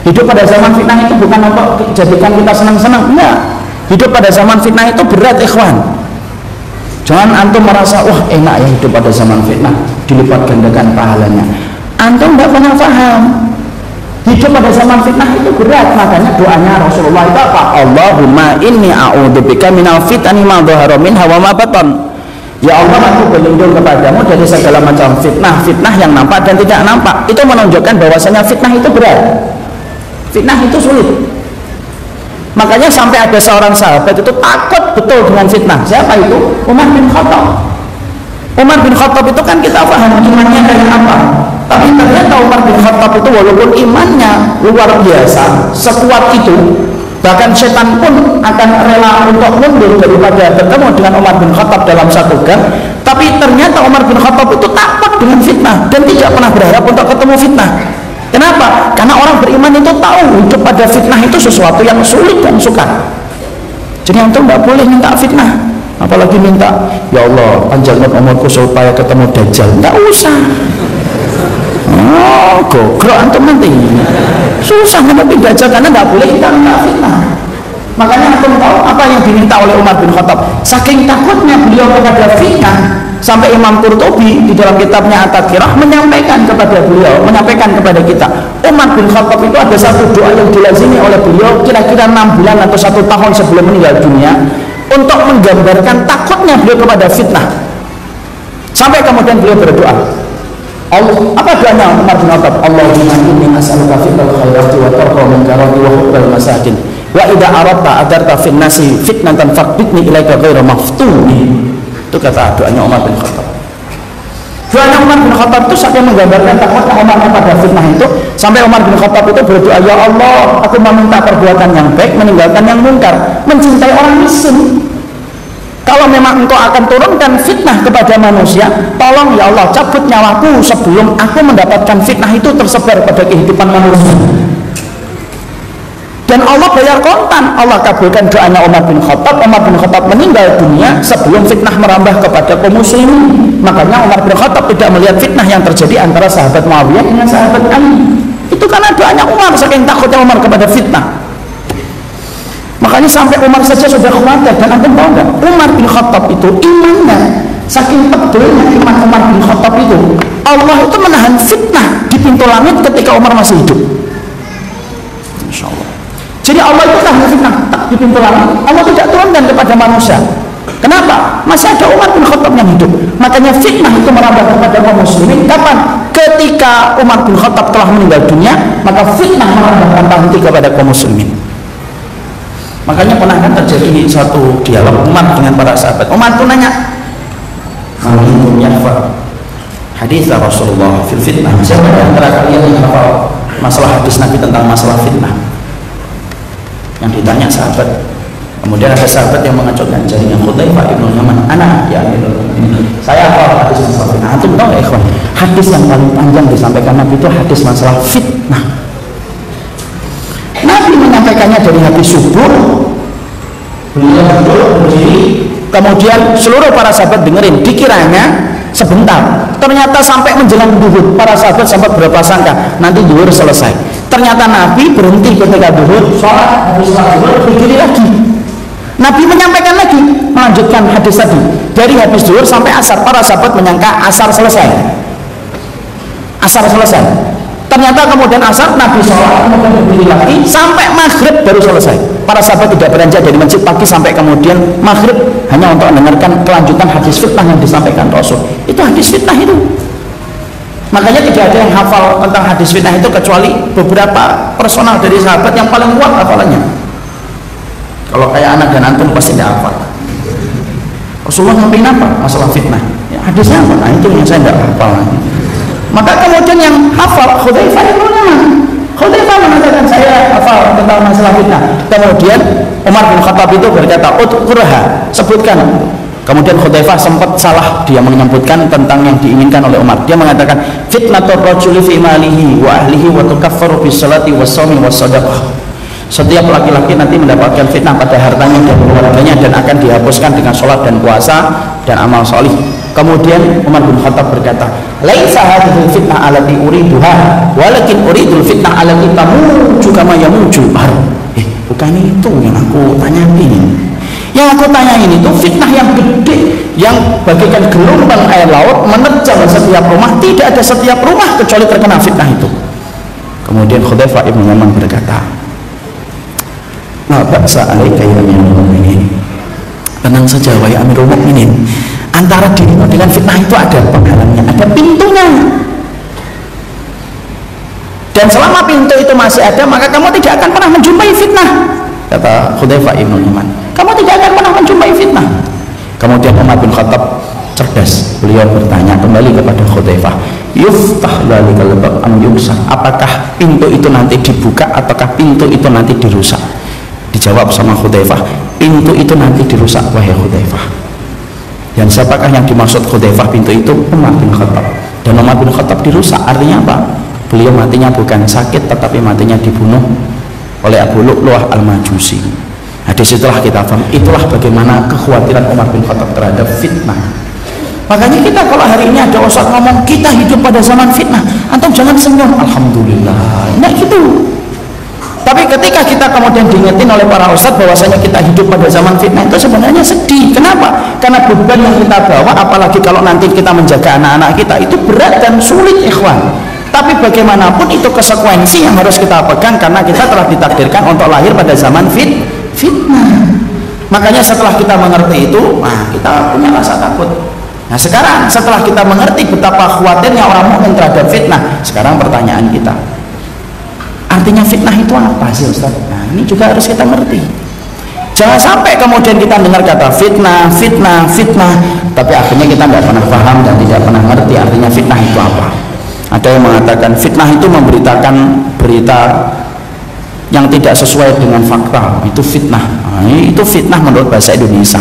Hidup pada zaman fitnah itu bukan untuk jadikan kita senang-senang, enggak. Hidup pada zaman fitnah itu berat, ikhwan. Jangan antum merasa wah enak ya hidup pada zaman fitnah, dilipat gandakan pahalanya. Antum tidak pernah paham hidup pada zaman fitnah itu berat. Makanya doanya Rasulullah itu apa? Allahumma inni a'udzubika minal fitani ma dhahara minha wa ma batan. Ya Allah, aku berlindung kepadamu dari segala macam fitnah, fitnah yang nampak dan tidak nampak. Itu menunjukkan bahwasanya fitnah itu berat, fitnah itu sulit. Makanya sampai ada seorang sahabat itu takut betul dengan fitnah. Siapa itu? Umar bin Khattab. Umar bin Khattab itu kan kita paham imannya kayak apa, tapi ternyata Umar bin Khattab itu walaupun imannya luar biasa, sekuat itu, bahkan setan pun akan rela untuk mundur daripada bertemu dengan Umar bin Khattab dalam satu gang. Tapi ternyata Umar bin Khattab itu takut dengan fitnah dan tidak pernah berharap untuk ketemu fitnah. Kenapa? Karena orang beriman itu tahu hidup pada fitnah itu sesuatu yang sulit dan sukar. Jadi antum tidak boleh minta fitnah, apalagi minta ya Allah panjangkan umurku supaya ketemu Dajjal. Tidak usah. Oh, gogrok antum nanti susah menepi Dajjal, karena tidak boleh kita minta fitnah. Makanya antum tahu apa yang diminta oleh Umar bin Khattab. Saking takutnya beliau kepada fitnah, sampai Imam Qurtubi di dalam kitabnya At-Tadhkirah menyampaikan kepada beliau, menyampaikan kepada kita, Umar bin Khattab itu ada satu doa yang dilazimi oleh beliau kira-kira 6 bulan atau 1 tahun sebelum meninggal dunia, untuk menggambarkan takutnya beliau kepada fitnah. Sampai kemudian beliau berdoa, Allah, apa doanya Umar bin Khattab? Allahumma inni as'aluka fi'lal khairati wa tarqa munkarati wa hubbal masakin wa idza aradta adarta fin nasi fitnatan faqbitni ilaika ghairu maftuni. Itu kata doanya Umar bin Khattab. Doanya Umar bin Khattab itu sampai menggambarkan takutnya Umar kepada fitnah itu, sampai Umar bin Khattab itu berdoa, ya Allah, aku meminta perbuatan yang baik, meninggalkan yang munkar, mencintai orang miskin. Kalau memang engkau akan turunkan fitnah kepada manusia, tolong ya Allah cabut nyawaku sebelum aku mendapatkan fitnah itu tersebar pada kehidupan manusia. Dan Allah bayar kontan, Allah kabulkan doanya Umar bin Khattab. Umar bin Khattab meninggal dunia sebelum fitnah merambah kepada kaum muslimin. Makanya Umar bin Khattab tidak melihat fitnah yang terjadi antara sahabat Muawiyah dengan sahabat Ali. Itu karena doanya Umar, saking takutnya Umar kepada fitnah. Makanya sampai Umar saja sudah khawatir. Dan anda tahu nggak, Umar bin Khattab itu imannya, saking tebelnya iman Umar bin Khattab itu, Allah itu menahan fitnah di pintu langit ketika Umar masih hidup. Insya Allah. Jadi Allah itu tahan fitnah di pintu langit, Allah tidak turunkan kepada manusia. Kenapa? Masih ada Umar bin Khattab yang hidup. Makanya fitnah itu merambah kepada kaum muslimin. Kapan? Ketika Umar bin Khattab telah meninggal dunia, maka fitnah merambah tanpa henti kepada kaum muslimin. Makanya pernah kan terjadi satu dialog Umar dengan para sahabat. Umar itu nanya, "Malikum yahfa hadis Rasulullah fil fitnah." Siapa di antara kalian yang hafal masalah hadis Nabi tentang masalah fitnah? Yang ditanya sahabat. Kemudian ada sahabat yang mengacungkan jarinya, Hudzaifah ibn Yaman, "Ana ya Amirul Mukminin." Saya hafal hadis masalah fitnah. Antum tahu ya ikhwan, hadis yang paling panjang disampaikan Nabi itu hadis masalah fitnah. Nabi menyampaikannya dari habis subuh, beliau duduk berdiri, kemudian seluruh para sahabat dengerin, dikiranya sebentar, ternyata sampai menjelang duhur. Para sahabat sempat berprasangka nanti duhur selesai. Ternyata Nabi berhenti ketika duhur, sholat, habis sholat duhur berdiri lagi. Nabi menyampaikan lagi, melanjutkan hadis tadi dari habis duhur sampai asar. Para sahabat menyangka asar selesai, asar selesai. Ternyata kemudian asar Nabi sholat, kemudian berdiri lagi sampai maghrib baru selesai. Para sahabat tidak beranjak dari masjid pagi sampai kemudian maghrib hanya untuk mendengarkan kelanjutan hadis fitnah yang disampaikan Rasul. Itu hadis fitnah itu. Makanya tidak ada yang hafal tentang hadis fitnah itu kecuali beberapa personal dari sahabat yang paling kuat hafalannya. Kalau kayak anak dan antum pasti tidak hafal. Rasulullah nyampein apa? Masalah fitnah. Ya, hadisnya apa? Nah itu yang saya tidak hafal. Maka kemudian yang hafal Hudzaifah ibn Yaman. Hudzaifah mengatakan saya hafal tentang masalah fitnah. Kemudian Umar bin Khattab itu berkata, "Udkurha," sebutkan. Kemudian Hudzaifah sempat salah, dia menyebutkan tentang yang diinginkan oleh Umar. Dia mengatakan, "Fitnatur rajuli fi malihi wa ahlihi wa tukaffaru bis salati was shaumi was shadaqah." Setiap laki-laki nanti mendapatkan fitnah pada hartanya dan keluarganya dan akan dihapuskan dengan sholat dan puasa dan amal solih. Kemudian Umar bin Khattab berkata, "Laisa hadhil fitnah allati uriduha, walakin uridul fitnah allati tamuju kama yamujul bahr." Bukan itu yang aku tanyain. Yang aku tanyain itu fitnah yang gede, yang bagaikan gelombang air laut menerjang setiap rumah. Tidak ada setiap rumah kecuali terkena fitnah itu. Kemudian Hudzaifah ibn Yaman berkata, "La ba'sa 'alaika ya Amirul Mukminin." Tenang saja wahai Amirul Mukminin. Antara dirimu dengan fitnah itu ada penghalangnya, ada pintunya. Dan selama pintu itu masih ada, maka kamu tidak akan pernah menjumpai fitnah. Kata Hudzaifah ibn Yaman, kamu tidak akan pernah menjumpai fitnah. Kemudian Umar bin Khattab cerdas, beliau bertanya kembali kepada Hudzaifah, yuftah lalikal bab am yuksar, apakah pintu itu nanti dibuka ataukah pintu itu nanti dirusak? Dijawab sama Hudzaifah, pintu itu nanti dirusak wahai Hudzaifah. Dan siapakah yang dimaksud Hudzaifah pintu itu? Umar bin Khattab. Dan Umar bin Khattab dirusak, artinya apa? Beliau matinya bukan sakit, tetapi matinya dibunuh oleh Abu Lu'lu'ah al-Majusi. Nah, disitulah kita paham, itulah bagaimana kekhawatiran Umar bin Khattab terhadap fitnah. Makanya kita kalau hari ini ada ustaz ngomong kita hidup pada zaman fitnah, antum jangan senyum, alhamdulillah, nah gitu. Tapi ketika kita kemudian diingetin oleh para ustaz bahwasanya kita hidup pada zaman fitnah, itu sebenarnya sedih. Kenapa? Karena beban yang kita bawa, apalagi kalau nanti kita menjaga anak-anak kita, itu berat dan sulit, ikhwan. Tapi bagaimanapun itu konsekuensi yang harus kita pegang, karena kita telah ditakdirkan untuk lahir pada zaman fitnah. Makanya setelah kita mengerti itu, nah kita punya rasa takut. Nah sekarang setelah kita mengerti betapa khawatirnya orang mukmin terhadap fitnah, sekarang pertanyaan kita, artinya fitnah itu apa sih Ustaz? Nah ini juga harus kita mengerti. Jangan sampai kemudian kita dengar kata fitnah, tapi akhirnya kita nggak pernah paham dan tidak pernah mengerti artinya fitnah itu apa. Ada yang mengatakan fitnah itu memberitakan berita yang tidak sesuai dengan fakta, itu fitnah. Nah, itu fitnah menurut bahasa Indonesia.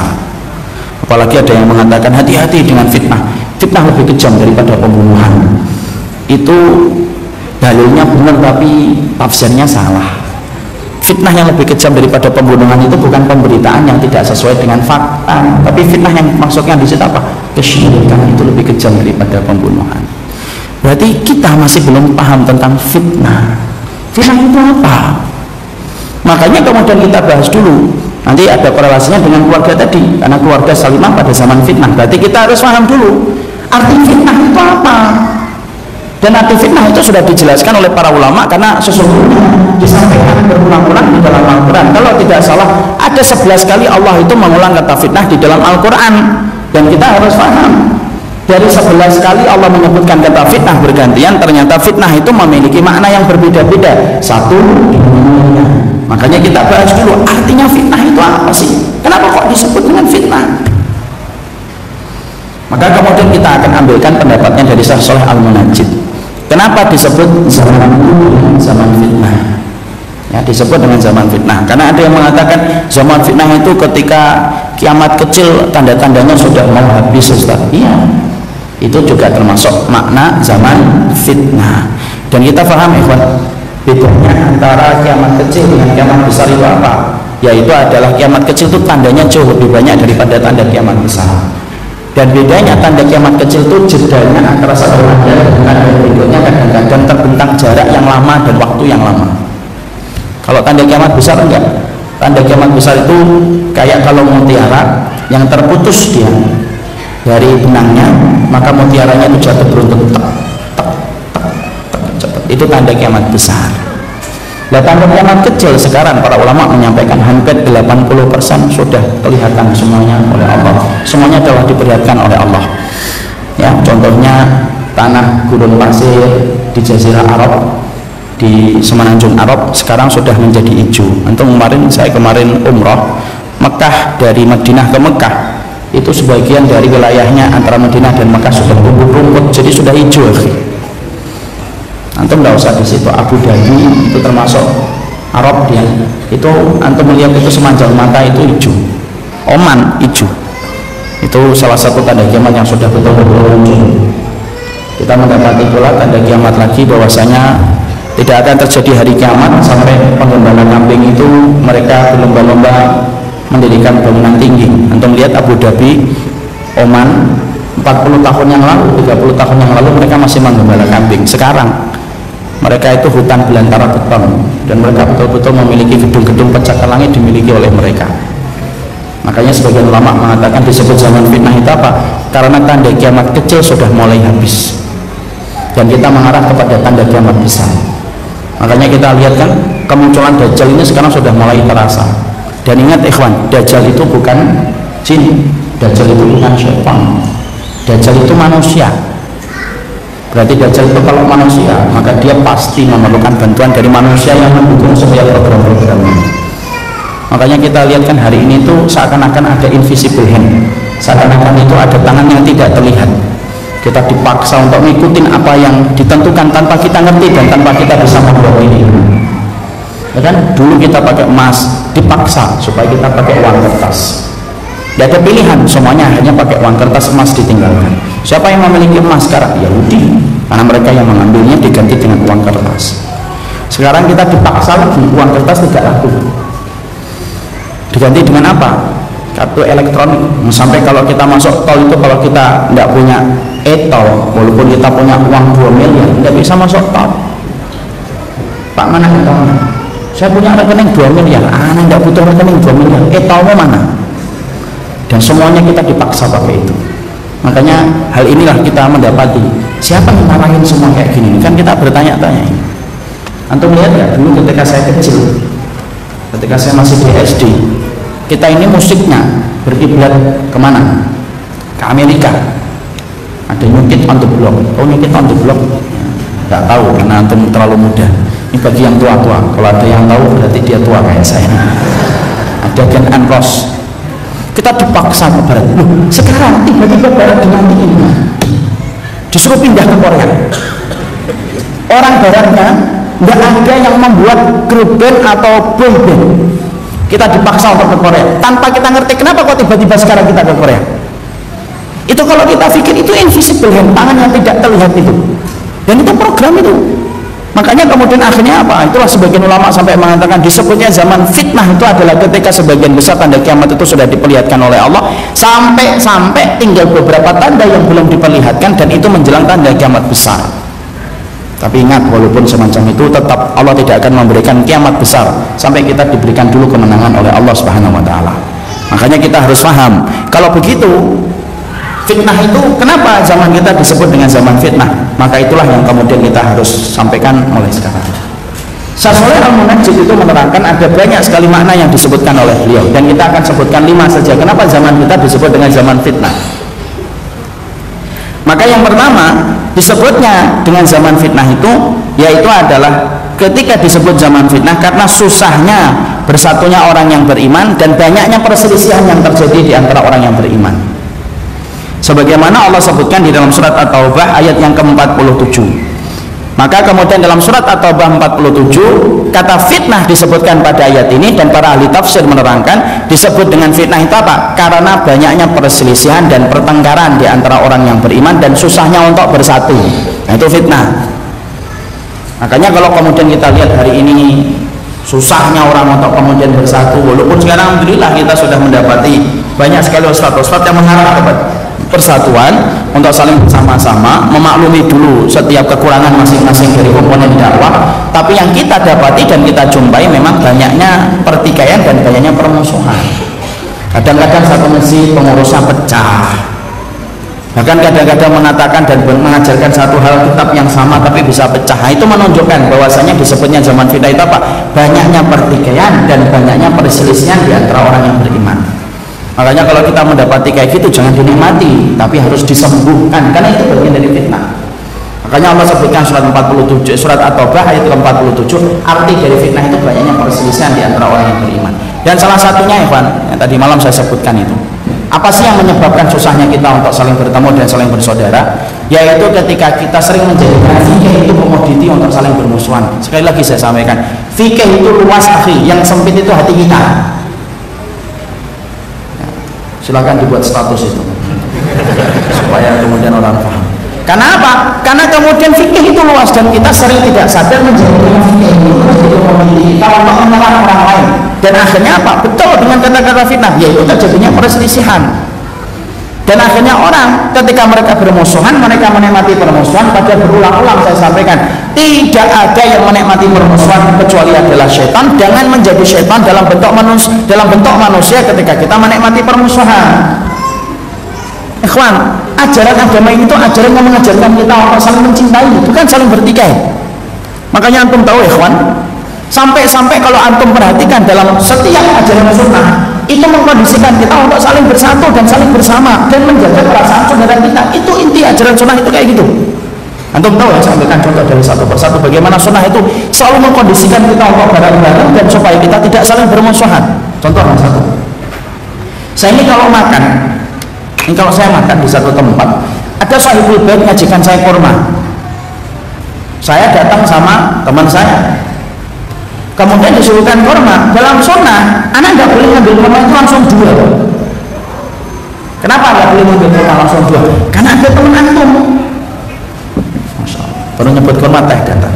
Apalagi ada yang mengatakan hati-hati dengan fitnah. Fitnah lebih kejam daripada pembunuhan. Itu dalilnya benar tapi tafsirnya salah. Fitnah yang lebih kejam daripada pembunuhan itu bukan pemberitaan yang tidak sesuai dengan fakta, tapi fitnah yang maksudnya di situ apa? Kesyirikan, itu lebih kejam daripada pembunuhan. Berarti kita masih belum paham tentang fitnah. Fitnah itu apa? Makanya kemudian kita bahas dulu. Nanti ada korelasinya dengan keluarga tadi, karena keluarga Salimah pada zaman fitnah. Berarti kita harus paham dulu arti fitnah itu apa. Dan arti fitnah itu sudah dijelaskan oleh para ulama, karena sesungguhnya disampaikan berulang-ulang di dalam Al-Quran. Kalau tidak salah ada 11 kali Allah itu mengulang kata fitnah di dalam Al-Quran. Dan kita harus paham, dari 11 kali Allah menyebutkan kata fitnah bergantian, ternyata fitnah itu memiliki makna yang berbeda-beda. Satu, makanya kita bahas dulu artinya fitnah itu apa sih? Kenapa kok disebut dengan fitnah? Maka kemudian kita akan ambilkan pendapatnya dari Syekh Shalih Al-Munajjid. Kenapa disebut zaman fitnah? Ya, disebut dengan zaman fitnah karena ada yang mengatakan zaman fitnah itu ketika kiamat kecil, tanda-tandanya sudah mau habis, Ustaz. Iya, itu juga termasuk makna zaman fitnah. Dan kita paham, ikhwan, bedanya antara kiamat kecil dengan kiamat besar itu apa? Yaitu adalah kiamat kecil itu tandanya jauh lebih banyak daripada tanda kiamat besar. Dan bedanya tanda kiamat kecil itu jedanya antara satu tanda dan tanda berikutnya kadang-kadang terbentang jarak yang lama dan waktu yang lama. Kalau tanda kiamat besar enggak. Tanda kiamat besar itu kayak kalau mutiara yang terputus dia dari benangnya, maka mutiaranya itu jatuh beruntun, tek, tek, tek, tek, cepat. Itu tanda kiamat besar. Nah, tanda kiamat kecil sekarang para ulama menyampaikan hampir 80% sudah kelihatan semuanya oleh Allah. Semuanya telah diperlihatkan oleh Allah. Ya, contohnya tanah gurun pasir di Jazirah Arab, di semenanjung Arab sekarang sudah menjadi hijau. Saya kemarin umroh Mekah, dari Madinah ke Mekah, itu sebagian dari wilayahnya antara Madinah dan Mekah sudah tumbuh rumput, jadi sudah hijau. Antum nggak usah di situ. Abu Dhabi itu termasuk Arab dia. Itu antum melihat itu semanjang mata itu hijau. Oman hijau. Itu salah satu tanda kiamat yang sudah betul-betul muncul. Kita mendapati pula tanda kiamat lagi bahwasanya tidak akan terjadi hari kiamat sampai penggembala kambing itu mereka berlomba-lomba mendirikan bangunan tinggi. Antum lihat Abu Dhabi, Oman, 40 tahun yang lalu, 30 tahun yang lalu mereka masih menggembala kambing. Sekarang mereka itu hutan belantara beton, dan mereka betul-betul memiliki gedung-gedung pencakar langit dimiliki oleh mereka. Makanya sebagian ulama mengatakan disebut zaman fitnah itu apa? Karena tanda kiamat kecil sudah mulai habis dan kita mengarah kepada tanda kiamat besar. Makanya kita lihat kan kemunculan Dajjal ini sekarang sudah mulai terasa. Dan ingat ikhwan, Dajjal itu bukan jin, Dajjal itu bukan syaitan, Dajjal itu manusia. Berarti Dajjal itu kalau manusia, maka dia pasti memerlukan bantuan dari manusia yang mendukung setiap program-program ini. Makanya kita lihat kan hari ini tuh seakan-akan ada invisible hand, seakan-akan itu ada tangan yang tidak terlihat. Kita dipaksa untuk ngikutin apa yang ditentukan tanpa kita ngerti dan tanpa kita bisa membuat ini. Ya kan? Dulu kita pakai emas, dipaksa supaya kita pakai uang kertas. Tidak ada pilihan, semuanya hanya pakai uang kertas, emas ditinggalkan. Siapa yang memiliki emas sekarang? Yahudi, karena mereka yang mengambilnya diganti dengan uang kertas. Sekarang kita dipaksa lagi, uang kertas tidak laku. Diganti dengan apa? Kartu elektronik. Sampai kalau kita masuk tol itu, kalau kita tidak punya e-tol, walaupun kita punya uang 2 miliar, tidak bisa masuk tol. Pak, mana e-tolnya? Saya punya rekening 2 miliar. Anda tidak butuh rekening 2 miliar. E-tolnya mana? Dan semuanya kita dipaksa pakai itu. Makanya hal inilah kita mendapati siapa yang marahin semua kayak gini. Kan kita bertanya-tanya ini. Antum lihat ya, dulu ketika saya kecil, ketika saya masih di SD, kita ini musiknya berkiblat kemana? Ke Amerika. Ada New Kids on the Block. Oh, New Kids on the Block? Nggak tahu karena antum terlalu muda. Ini bagi yang tua-tua. Kalau ada yang tahu berarti dia tua kayak saya. Ada Gun and Roses. Kita dipaksa ke barat. Loh, sekarang tiba-tiba barat dinanti ini disuruh pindah ke Korea. Orang baratnya nggak ada yang membuat grup band atau boy band. Kita dipaksa untuk ke Korea tanpa kita ngerti kenapa kok tiba-tiba sekarang kita ke Korea. Itu kalau kita pikir itu invisible hand, tangan yang tidak terlihat itu, dan itu program itu. Makanya kemudian akhirnya apa? Itulah sebagian ulama sampai mengatakan disebutnya zaman fitnah itu adalah ketika sebagian besar tanda kiamat itu sudah diperlihatkan oleh Allah, sampai tinggal beberapa tanda yang belum diperlihatkan dan itu menjelang tanda kiamat besar. Tapi ingat, walaupun semacam itu tetap Allah tidak akan memberikan kiamat besar sampai kita diberikan dulu kemenangan oleh Allah Subhanahu wa taala. Makanya kita harus paham kalau begitu fitnah itu kenapa zaman kita disebut dengan zaman fitnah, maka itulah yang kemudian kita harus sampaikan mulai sekarang. Syekh Shalih Al-Munajjid itu menerangkan ada banyak sekali makna yang disebutkan oleh beliau dan kita akan sebutkan 5 saja kenapa zaman kita disebut dengan zaman fitnah. Maka yang pertama disebutnya dengan zaman fitnah itu yaitu adalah ketika disebut zaman fitnah karena susahnya bersatunya orang yang beriman dan banyaknya perselisihan yang terjadi di antara orang yang beriman. Sebagaimana Allah sebutkan di dalam surat At-Taubah ayat yang ke-47. Maka kemudian dalam surat At-Taubah 47 kata fitnah disebutkan pada ayat ini dan para ahli tafsir menerangkan disebut dengan fitnah itu apa? Karena banyaknya perselisihan dan pertengkaran di antara orang yang beriman dan susahnya untuk bersatu. Nah, itu fitnah. Makanya kalau kemudian kita lihat hari ini susahnya orang untuk kemudian bersatu, walaupun sekarang alhamdulillah kita sudah mendapati banyak sekali ustadz-ustadz yang mengarah kepada persatuan untuk saling bersama-sama memaklumi dulu setiap kekurangan masing-masing dari komponen dakwah. Tapi yang kita dapati dan kita jumpai memang banyaknya pertikaian dan banyaknya permusuhan. Kadang-kadang satu masjid pengurusnya pecah, bahkan kadang-kadang mengatakan dan mengajarkan satu hal kitab yang sama tapi bisa pecah. Nah, itu menunjukkan bahwasanya disebutnya zaman fitnah itu apa? Banyaknya pertikaian dan banyaknya perselisihan di antara orang yang beriman. Makanya kalau kita mendapati kayak gitu jangan dinikmati, tapi harus disembuhkan karena itu bagian dari fitnah. Makanya Allah sebutkan surat 47 surat At-Taubah ayat 47 arti dari fitnah itu banyaknya perselisihan di antara orang yang beriman. Dan salah satunya Evan yang tadi malam saya sebutkan itu. Apa sih yang menyebabkan susahnya kita untuk saling bertemu dan saling bersaudara? Yaitu ketika kita sering menjadikan fikih itu komoditi untuk saling bermusuhan. Sekali lagi saya sampaikan, fikih itu luas akhi, yang sempit itu hati kita. Silakan dibuat status itu supaya kemudian orang paham. Karena apa? Karena kemudian fikih itu luas dan kita sering tidak sadar menjadikan fikih itu menjadi komoditi kita untuk menyerang orang lain. Dan akhirnya apa? Betul dengan kata-kata fitnah, yaitu terjadinya perselisihan. Dan akhirnya orang ketika mereka bermusuhan, mereka menikmati permusuhan. Pada berulang-ulang saya sampaikan, tidak ada yang menikmati permusuhan kecuali adalah syaitan. Jangan menjadi syaitan dalam bentuk manusia ketika kita menikmati permusuhan. Ikhwan, ajaran agama ini itu ajaran yang mengajarkan kita untuk saling mencintai, bukan saling bertikai. Makanya antum tahu ikhwan, sampai-sampai kalau antum perhatikan dalam setiap ajaran sunnah itu mengkondisikan kita untuk saling bersatu dan saling bersama dan menjaga perasaan saudara kita. Itu inti ajaran sunnah itu kayak gitu. Antum tahu ya, saya ambilkan contoh dari satu persatu bagaimana sunnah itu selalu mengkondisikan kita untuk bareng-bareng dan supaya kita tidak saling bermusuhan. Contoh yang satu, saya ini kalau makan, kalau saya makan di satu tempat, ada sahibul bait ngajikan saya kurma. Saya datang sama teman saya, kemudian disuruhkan kurma. Dalam sunnah, anak nggak boleh ngambil kurma itu langsung dua. Kenapa nggak boleh ngambil kurma langsung dua? Karena ada teman antum. Masya Allah, baru nyebut kurma teh datang.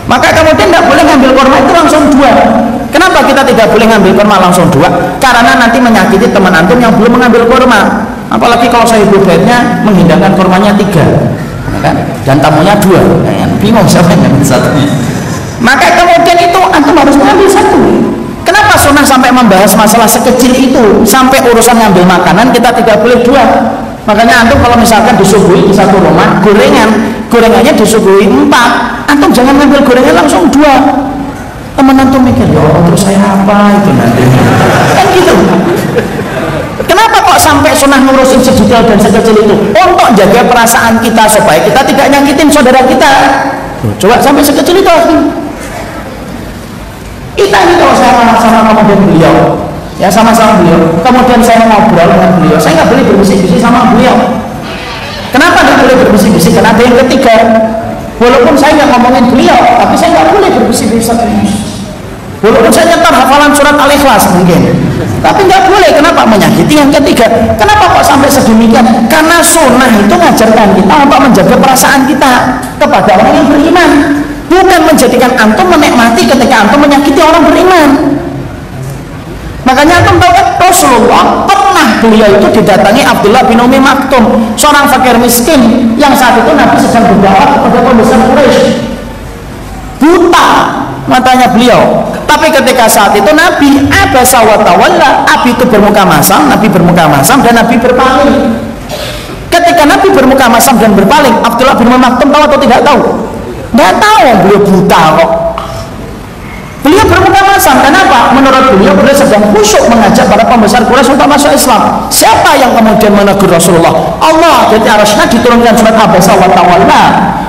Maka kemudian nggak boleh ngambil kurma itu langsung dua. Kenapa kita tidak boleh ngambil kurma langsung dua? Karena nanti menyakiti teman antum yang belum mengambil kurma. Apalagi kalau sahibul baitnya menghidangkan kurmanya 3, kan? Dan tamunya 2, bingung siapa yang ngambil satunya. Maka kemudian itu antum harus mengambil satu. Kenapa sunnah sampai membahas masalah sekecil itu? Sampai urusan ngambil makanan kita tidak boleh 2. Makanya antum kalau misalkan disuguhi di satu rumah gorengannya disuguhi 4, antum jangan ngambil gorengan langsung 2. Teman antum mikir, ya Allah terus saya apa itu nanti? Kan gitu. Kenapa kok sampai sunnah ngurusin sedetail dan sekecil itu? Untuk jaga perasaan kita supaya kita tidak nyakitin saudara kita. Coba sampai sekecil itu. Kita ini kalau saya sama kemudian beliau, ya sama-sama beliau, kemudian saya ngobrol dengan beliau, saya nggak boleh berbisik-bisik sama beliau. Kenapa nggak boleh berbisik-bisik? Karena ada yang ketiga. Walaupun saya nggak ngomongin beliau, tapi saya nggak boleh berbisik-bisik. Walaupun saya nyetar hafalan surat Al-Ikhlas mungkin, tapi nggak boleh. Kenapa? Menyakiti yang ketiga. Kenapa kok sampai sedemikian? Karena sunnah itu mengajarkan kita untuk menjaga perasaan kita kepada orang yang beriman, bukan menjadikan antum menikmati ketika antum menyakiti orang beriman. Makanya antum tahu kan, Rasulullah pernah beliau itu didatangi Abdullah bin Umi Maktum, seorang fakir miskin yang saat itu Nabi sedang berdakwah kepada pembesar Quraisy. Buta matanya beliau, tapi ketika saat itu Nabi abasa wa tawalla, Nabi itu bermuka masam, Nabi bermuka masam dan Nabi berpaling. Ketika Nabi bermuka masam dan berpaling, Abdullah bin Maktum tahu atau tidak tahu? Tidak tahu, beliau buta kok. Beliau bermuka masam, kenapa? Menurut beliau sedang khusyuk mengajak para pembesar Quraisy untuk masuk Islam. Siapa yang kemudian menegur Rasulullah? Allah. Jadi arasnya diturunkan surat abasa wa tawalla.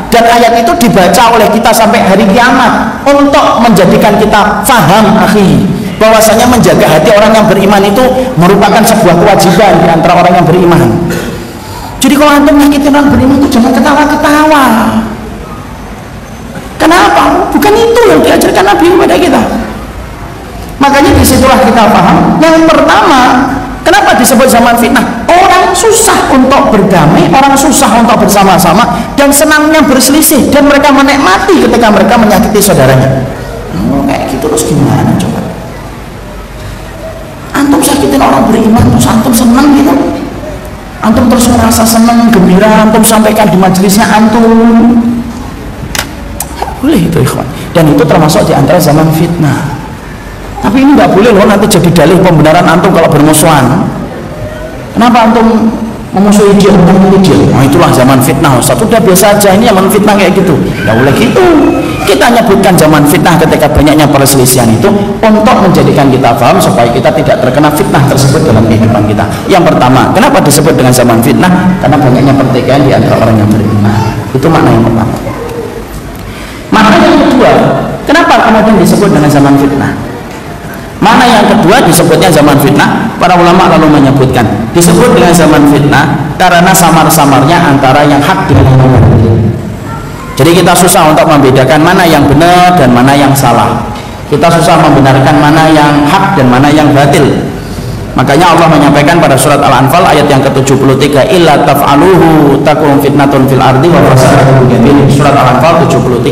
Dan ayat itu dibaca oleh kita sampai hari kiamat untuk menjadikan kita faham akhi, bahwasanya menjaga hati orang yang beriman itu merupakan sebuah kewajiban di antara orang yang beriman. Jadi kalau antum nyakitin orang beriman itu jangan ketawa-ketawa. Kenapa? Bukan itu yang diajarkan Nabi kepada kita. Makanya disitulah kita paham. Yang pertama, kenapa disebut zaman fitnah? Orang susah untuk berdamai, orang susah untuk bersama-sama, dan senangnya berselisih, dan mereka menikmati ketika mereka menyakiti saudaranya. Kayak gitu terus gimana coba? Antum sakitin orang beriman terus antum senang gitu? Antum terus merasa senang, gembira, antum sampaikan di majelisnya antum. Boleh itu ikhwan. Dan itu termasuk di antara zaman fitnah. Tapi ini nggak boleh loh nanti jadi dalih pembenaran antum kalau bermusuhan. Kenapa antum memusuhi dia, memusuhi dia? Oh itulah zaman fitnah Ustaz. Udah biasa aja, ini zaman fitnah kayak gitu. Nggak boleh gitu. Kita nyebutkan zaman fitnah ketika banyaknya perselisihan itu untuk menjadikan kita paham supaya kita tidak terkena fitnah tersebut dalam kehidupan kita. Yang pertama, kenapa disebut dengan zaman fitnah? Karena banyaknya pertikaian di antara orang yang beriman. Itu makna yang pertama. Makna yang kedua, kenapa kemudian disebut dengan zaman fitnah? Mana yang kedua disebutnya zaman fitnah? Para ulama lalu menyebutkan disebut dengan zaman fitnah karena samar-samarnya antara yang hak dengan yang batil. Jadi kita susah untuk membedakan mana yang benar dan mana yang salah. Kita susah membenarkan mana yang hak dan mana yang batil. Makanya Allah menyampaikan pada surat Al-Anfal ayat yang ke-73, illa taf'aluhu takum fitnatun fil ardi wa fasadun kabir. Surat Al-Anfal 73.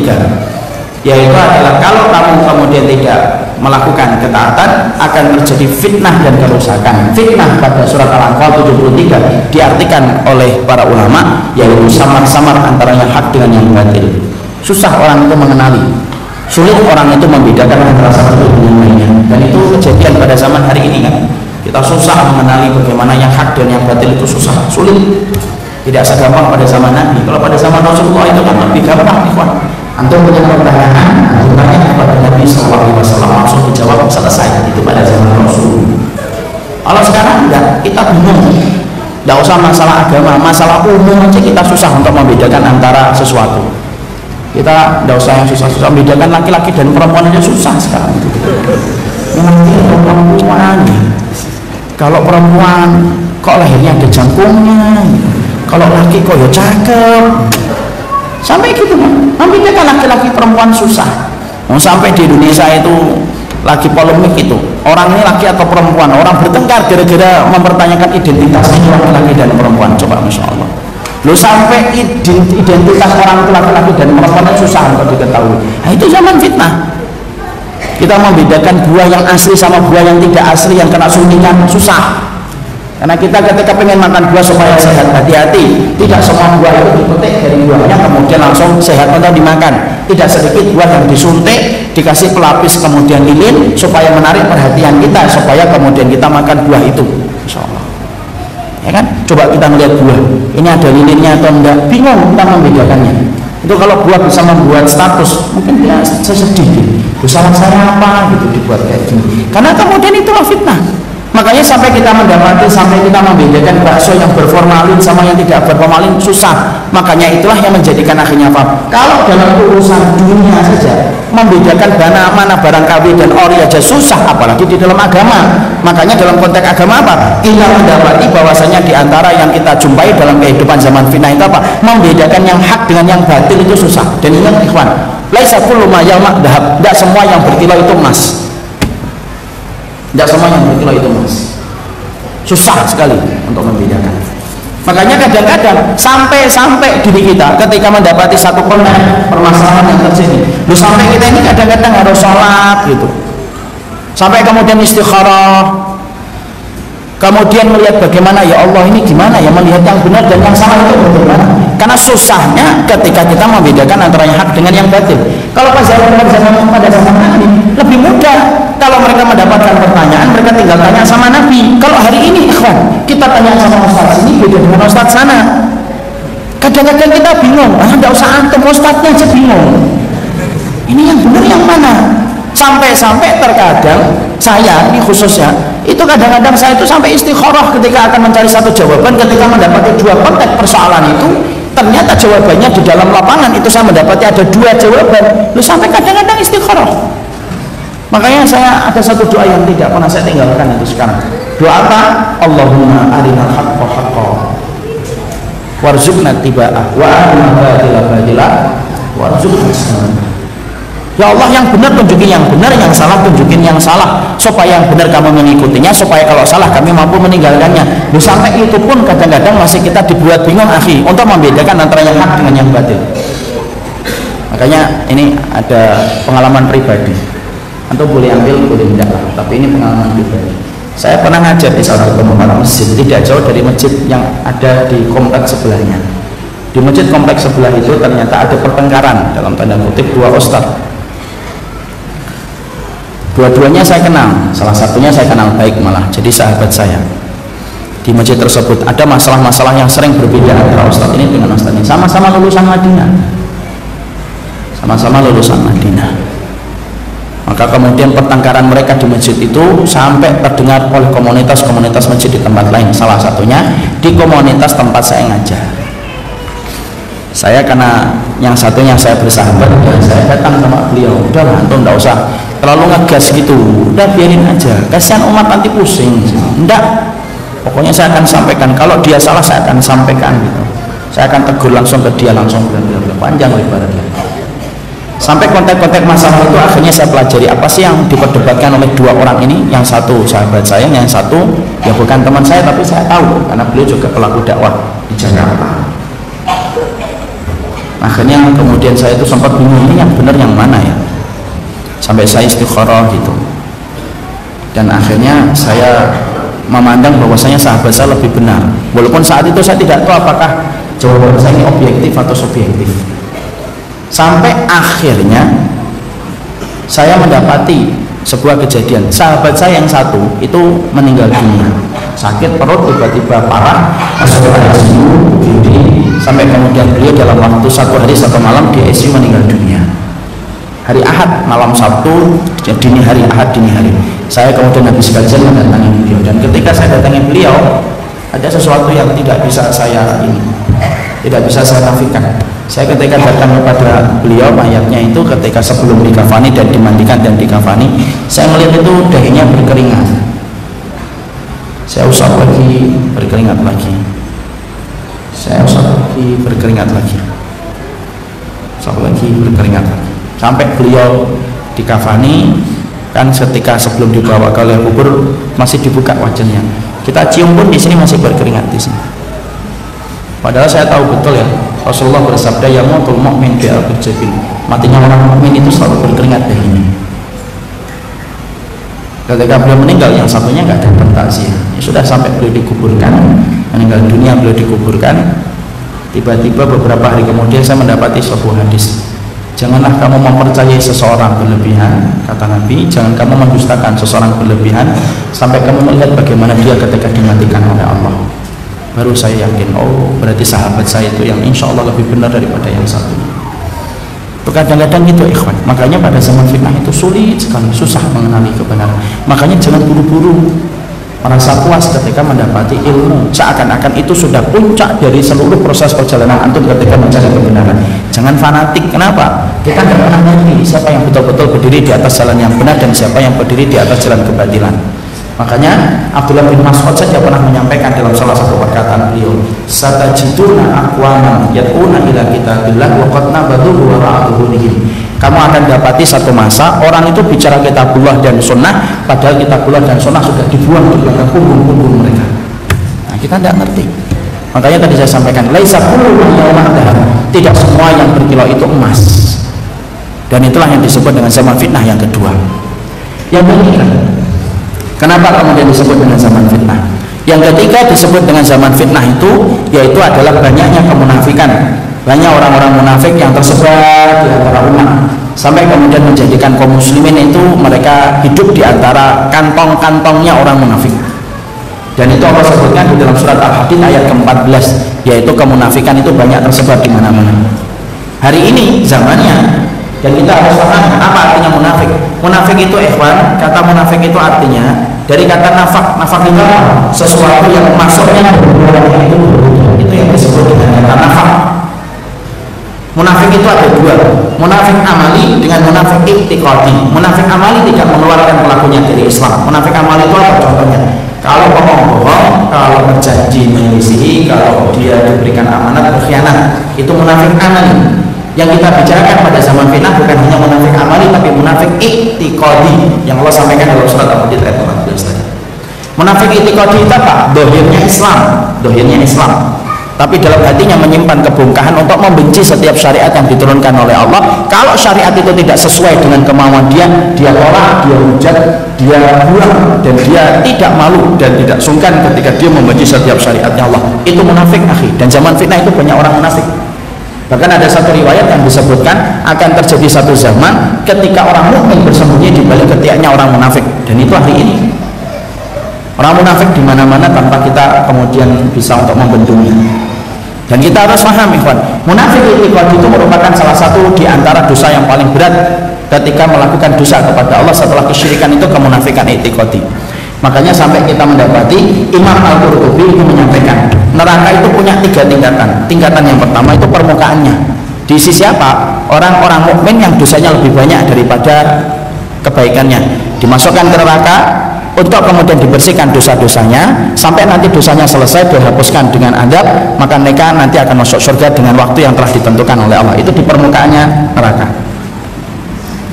Yaitu adalah kalau kamu kemudian tidak melakukan ketaatan akan terjadi fitnah dan kerusakan. Fitnah pada surat Al-Anfal 73 diartikan oleh para ulama yaitu samar-samar antara yang hak dengan yang batil. Susah orang itu mengenali, sulit orang itu membedakan antara satu dengan lainnya, dan itu kejadian pada zaman hari ini kan. Kita susah mengenali bagaimana yang hak dan yang batil, itu susah, sulit, tidak segampang pada zaman Nabi. Kalau pada zaman Rasulullah itu kan lebih gampang. Antum punya pertanyaan, antum tanya kepada Nabi SAW, langsung dijawab, selesai. Itu pada zaman Rasul. Kalau sekarang enggak, kita bingung. Enggak usah masalah agama, masalah umum aja kita susah untuk membedakan antara sesuatu. Kita enggak usah yang susah-susah membedakan laki-laki dan perempuan aja susah sekarang. Yang perempuan, kalau perempuan kok lahirnya ada jangkungnya, kalau laki kok ya cakep. Sampai gitu kan, membedakan laki-laki perempuan susah. Sampai di Indonesia itu lagi polemik itu, orang ini laki atau perempuan, orang bertengkar gara-gara mempertanyakan identitasnya laki-laki dan perempuan. Coba Masya Allah, lo sampai identitas orang itu laki-laki dan perempuan itu susah untuk diketahui. Nah, itu zaman fitnah. Kita membedakan buah yang asli sama buah yang tidak asli, yang kena suntikan, susah. Karena kita ketika pengen makan buah supaya sehat, hati-hati, tidak semua buah itu dipetik dari buahnya kemudian langsung sehat untuk dimakan. Tidak sedikit buah yang disuntik, dikasih pelapis kemudian lilin supaya menarik perhatian kita, supaya kemudian kita makan buah itu. Insya Allah, ya kan? Coba kita melihat buah, ini ada lilinnya atau enggak, bingung kita membedakannya. Itu kalau buah bisa membuat status, mungkin dia sesedih, salah saya apa gitu dibuat kayak gini. Karena kemudian itulah fitnah. Makanya sampai kita mendapati, sampai kita membedakan bakso yang berformalin sama yang tidak berformalin susah. Makanya itulah yang menjadikan akhirnya paham. Kalau dalam urusan dunia saja membedakan mana barang KW dan ori aja susah, apalagi di dalam agama. Makanya dalam konteks agama apa? Kita mendapati bahwasanya di antara yang kita jumpai dalam kehidupan zaman fitnah itu apa? Membedakan yang hak dengan yang batil itu susah. Dan ingat ikhwan, laisa kullu ma yalma dhahab, tidak semua yang berkilau itu emas. Tidak semua yang berkilau itu emas. Susah sekali untuk membedakan. Makanya kadang-kadang sampai diri kita ketika mendapati satu permasalahan yang terjadi, sampai kita ini kadang-kadang harus sholat gitu, sampai kemudian istikharah, kemudian melihat bagaimana ya Allah ini gimana ya, melihat yang benar dan yang salah itu bagaimana. Karena susahnya ketika kita membedakan antara yang hak dengan yang batil. Kalau pada zaman Nabi lebih mudah. Kalau mereka mendapatkan pertanyaan, mereka tinggal tanya sama Nabi. Kalau hari ini ikhwan, kita tanya sama Ustaz ini beda dengan Ustaz sana. Kadang-kadang kita bingung, tidak usah antum, Ustaznya aja bingung. Ini yang benar yang mana? Sampai-sampai terkadang saya ini khususnya, itu kadang-kadang saya itu sampai istikharah ketika akan mencari satu jawaban, ketika mendapati dua konteks persoalan itu, ternyata jawabannya di dalam lapangan itu saya mendapati ada dua jawaban. Sampai kadang-kadang istikharah. Makanya saya ada satu doa yang tidak pernah saya tinggalkan itu sekarang. Doa apa? Allahumma arinal haqqa haqqa warzuqna tiba'ah wa arinal batila batila warzuqna ijtinabah. Ya Allah, yang benar tunjukin yang benar, yang salah tunjukin yang salah, supaya yang benar kamu mengikutinya, supaya kalau salah kami mampu meninggalkannya. Sampai itu pun kadang-kadang masih kita dibuat bingung akhi untuk membedakan antara yang hak dengan yang batil. Makanya ini ada pengalaman pribadi. Antum boleh ambil, boleh tidak lah, tapi ini pengalaman pribadi. Saya pernah ngajar di salah satu muara masjid, tidak jauh dari masjid yang ada di kompleks sebelahnya. Di masjid kompleks sebelah itu ternyata ada pertengkaran dalam tanda kutip dua ustadz. Dua-duanya saya kenal, salah satunya saya kenal baik malah, jadi sahabat saya. Di masjid tersebut ada masalah-masalah yang sering berbeda antara ustadz ini dengan ustadz ini. Sama-sama lulusan Madinah, sama-sama lulusan Madinah. Maka kemudian pertengkaran mereka di masjid itu sampai terdengar oleh komunitas-komunitas masjid di tempat lain. Salah satunya di komunitas tempat saya ngajar. Saya karena yang satunya saya bersahabat dan saya datang sama beliau, udahlah antum enggak usah terlalu ngegas gitu, udah biarin aja, kasihan umat nanti pusing. Enggak, pokoknya saya akan sampaikan, kalau dia salah saya akan sampaikan gitu. Saya akan tegur langsung ke dia, langsung bilang panjang lebarnya. Sampai konteks-konteks masalah itu akhirnya saya pelajari apa sih yang diperdebatkan oleh dua orang ini. Yang satu sahabat saya, yang satu ya bukan teman saya tapi saya tahu karena beliau juga pelaku dakwah di Jakarta. Akhirnya kemudian saya itu sempat bingung, ini yang benar yang mana ya. sampai saya istikharah gitu. Dan akhirnya saya memandang bahwasanya sahabat saya lebih benar, walaupun saat itu saya tidak tahu apakah jawaban saya ini objektif atau subjektif. Sampai akhirnya saya mendapati sebuah kejadian, sahabat saya yang satu itu meninggal dunia, sakit perut tiba-tiba parah, masuk ke ICU sampai kemudian beliau dalam waktu 1 hari 1 malam di ICU meninggal dunia. Hari Ahad malam Sabtu, dini hari Ahad dini hari, saya kemudian habis kajian mendatangi beliau, dan ketika saya datangi beliau ada sesuatu yang tidak bisa saya nafikan. Saya ketika datang kepada beliau, mayatnya itu ketika sebelum dikafani dan dimandikan dan dikafani, saya melihat itu dahinya berkeringat. Saya usap lagi, berkeringat lagi. Saya usap lagi, berkeringat lagi. Usap lagi, berkeringat lagi. Sampai beliau dikafani, kan ketika sebelum dibawa ke liang kubur masih dibuka wajahnya. Kita cium pun di sini masih berkeringat di sini. Padahal saya tahu betul ya, Rasulullah bersabda, yamutul mu'min bi al-jabil. Matinya orang mukmin itu selalu berkeringat dahinya. Ketika beliau meninggal, yang satunya nggak dapat takziah. Ya sudah, sampai beliau dikuburkan, meninggal dunia beliau dikuburkan. Tiba-tiba beberapa hari kemudian saya mendapati sebuah hadis. Janganlah kamu mempercayai seseorang berlebihan, kata Nabi. Jangan kamu mendustakan seseorang berlebihan sampai kamu melihat bagaimana dia ketika dimatikan oleh Allah. Baru saya yakin, oh berarti sahabat saya itu yang insya Allah lebih benar daripada yang satu. Kadang-kadang itu ikhwan. Makanya pada zaman fitnah itu sulit sekali, susah mengenali kebenaran. Makanya jangan buru-buru merasa puas ketika mendapati ilmu, seakan-akan itu sudah puncak dari seluruh proses perjalanan antum ketika mencari kebenaran. Jangan fanatik. Kenapa? Kita tidak pernah ngerti siapa yang betul-betul berdiri di atas jalan yang benar dan siapa yang berdiri di atas jalan kebatilan. Makanya Abdullah bin Mas'ud saja pernah menyampaikan dalam salah satu perkataan beliau, satajiduna aqwaman yad'una ila kitabillah wa qad nabadhu wa ra'atuhum. Kamu akan dapati satu masa orang itu bicara kitabullah dan sunnah, padahal kitabullah dan sunnah sudah dibuang di belakang punggung mereka. Nah, kita tidak ngerti. Makanya tadi saya sampaikan, laisa kullu yawman dahab, tidak semua yang berkilau itu emas. Dan itulah yang disebut dengan zaman fitnah yang kedua. Yang ketiga, kenapa kemudian disebut dengan zaman fitnah? Yang ketiga disebut dengan zaman fitnah itu yaitu adalah banyaknya kemunafikan. Banyak orang-orang munafik yang tersebar di antara umat, sampai kemudian menjadikan kaum muslimin itu mereka hidup di antara kantong-kantongnya orang munafik. Dan itu Allah sebutkan di dalam surat Al-Hadid ayat ke-14, yaitu kemunafikan itu banyak tersebar di mana-mana. Hari ini zamannya, dan kita harus paham apa artinya munafik. Munafik itu ikhwan, kata munafik itu artinya dari kata nafak. Nafak itu apa? Sesuatu yang masuknya itu yang disebut dengan kata nafak. Munafik itu ada dua, munafik amali dengan munafik i'tiqadi. Munafik amali tidak mengeluarkan pelakunya dari Islam. Munafik amali itu apa contohnya? Kalau ngomong bohong, kalau berjanji menyelisihi, kalau dia diberikan amanat berkhianat, itu munafik amali. Yang kita bicarakan pada zaman fitnah bukan hanya munafik amali, tapi munafik i'tiqadi yang Allah sampaikan dalam surat Al-Hadid ayat 14 tadi. Munafik i'tiqadi itu apa? Dohirnya Islam. Tapi dalam hatinya menyimpan kebongkahan untuk membenci setiap syariat yang diturunkan oleh Allah. Kalau syariat itu tidak sesuai dengan kemauan dia tolak, dia hujat, dia buang, dan dia tidak malu dan tidak sungkan ketika dia membenci setiap syariatnya Allah. Itu munafik, akhi. Dan zaman fitnah itu banyak orang munafik. Bahkan ada satu riwayat yang disebutkan akan terjadi satu zaman ketika orang mukmin bersembunyi di balik ketiaknya orang munafik. Dan itu hari ini. Orang munafik di mana-mana tanpa kita kemudian bisa untuk membendungnya. Dan kita harus paham, ikhwan, munafik i'tiqadi itu merupakan salah satu di antara dosa yang paling berat ketika melakukan dosa kepada Allah setelah kesyirikan, itu kemunafikan i'tiqadi. Makanya sampai kita mendapati Imam Al-Qurtubi itu menyampaikan neraka itu punya 3 tingkatan. Tingkatan yang pertama itu permukaannya. Diisi siapa? Orang-orang mukmin yang dosanya lebih banyak daripada kebaikannya, dimasukkan ke neraka untuk kemudian dibersihkan dosa-dosanya sampai nanti dosanya selesai dihapuskan dengan adab, maka mereka nanti akan masuk surga dengan waktu yang telah ditentukan oleh Allah. Itu di permukaannya neraka.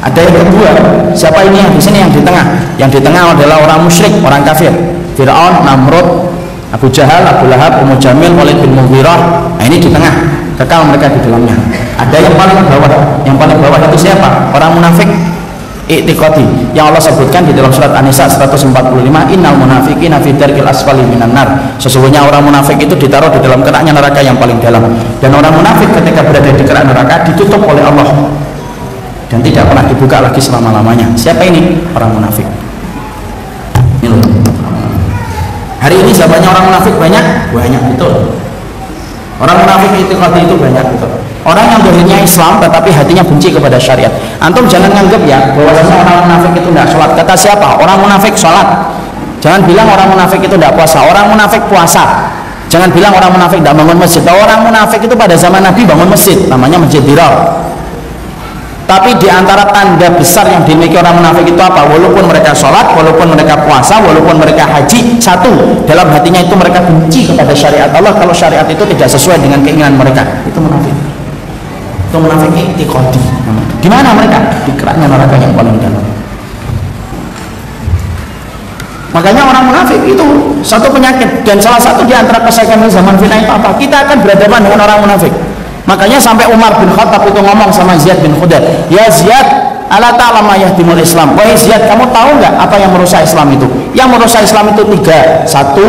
Ada yang kedua, siapa ini yang di sini yang di tengah? Yang di tengah adalah orang musyrik, orang kafir. Fir'aun, Namrud, Abu Jahal, Abu Lahab, Ummu Jamil, Walid bin Mughirah. Nah, ini di tengah, kekal mereka di dalamnya. Ada yang paling bawah. Yang paling bawah itu siapa? Orang munafik. i'tiqadi yang Allah sebutkan di dalam surat An-Nisa 145, innal munafiqina fi darkil asfali minan nar. Sesungguhnya orang munafik itu ditaruh di dalam keraknya neraka yang paling dalam. Dan orang munafik ketika berada di kerak neraka ditutup oleh Allah dan tidak pernah dibuka lagi selama-lamanya. Siapa ini? Orang munafik. Ini loh. Hari ini zamannya orang munafik banyak betul. Orang munafik i'tiqadi itu banyak betul. Orang yang dohirnya Islam tetapi hatinya benci kepada syariat. Antum jangan nganggap ya bahwasanya orang munafik itu tidak sholat. Kata siapa? Orang munafik sholat. Jangan bilang orang munafik itu tidak puasa. Orang munafik puasa. Jangan bilang orang munafik tidak bangun masjid. Orang munafik itu pada zaman Nabi bangun masjid, namanya Masjid Dirar. Tapi di antara tanda besar yang dimiliki orang munafik itu apa? Walaupun mereka sholat, walaupun mereka puasa, walaupun mereka haji, satu, dalam hatinya itu mereka benci kepada syariat Allah. Kalau syariat itu tidak sesuai dengan keinginan mereka, itu munafik. Itu munafik i'tiqadi. Di mana mereka? Di keraknya neraka yang paling dalam. Makanya orang munafik itu satu penyakit, dan salah satu di antara kesakitan zaman fitnah itu apa? Kita akan berhadapan dengan orang munafik. Makanya sampai Umar bin Khattab itu ngomong sama Ziyad bin Khudair, ya Ziyad, ala ta'ala ma yahdimul Islam. Wahai Ziyad, kamu tahu nggak apa yang merusak Islam itu? Yang merusak Islam itu tiga. Satu,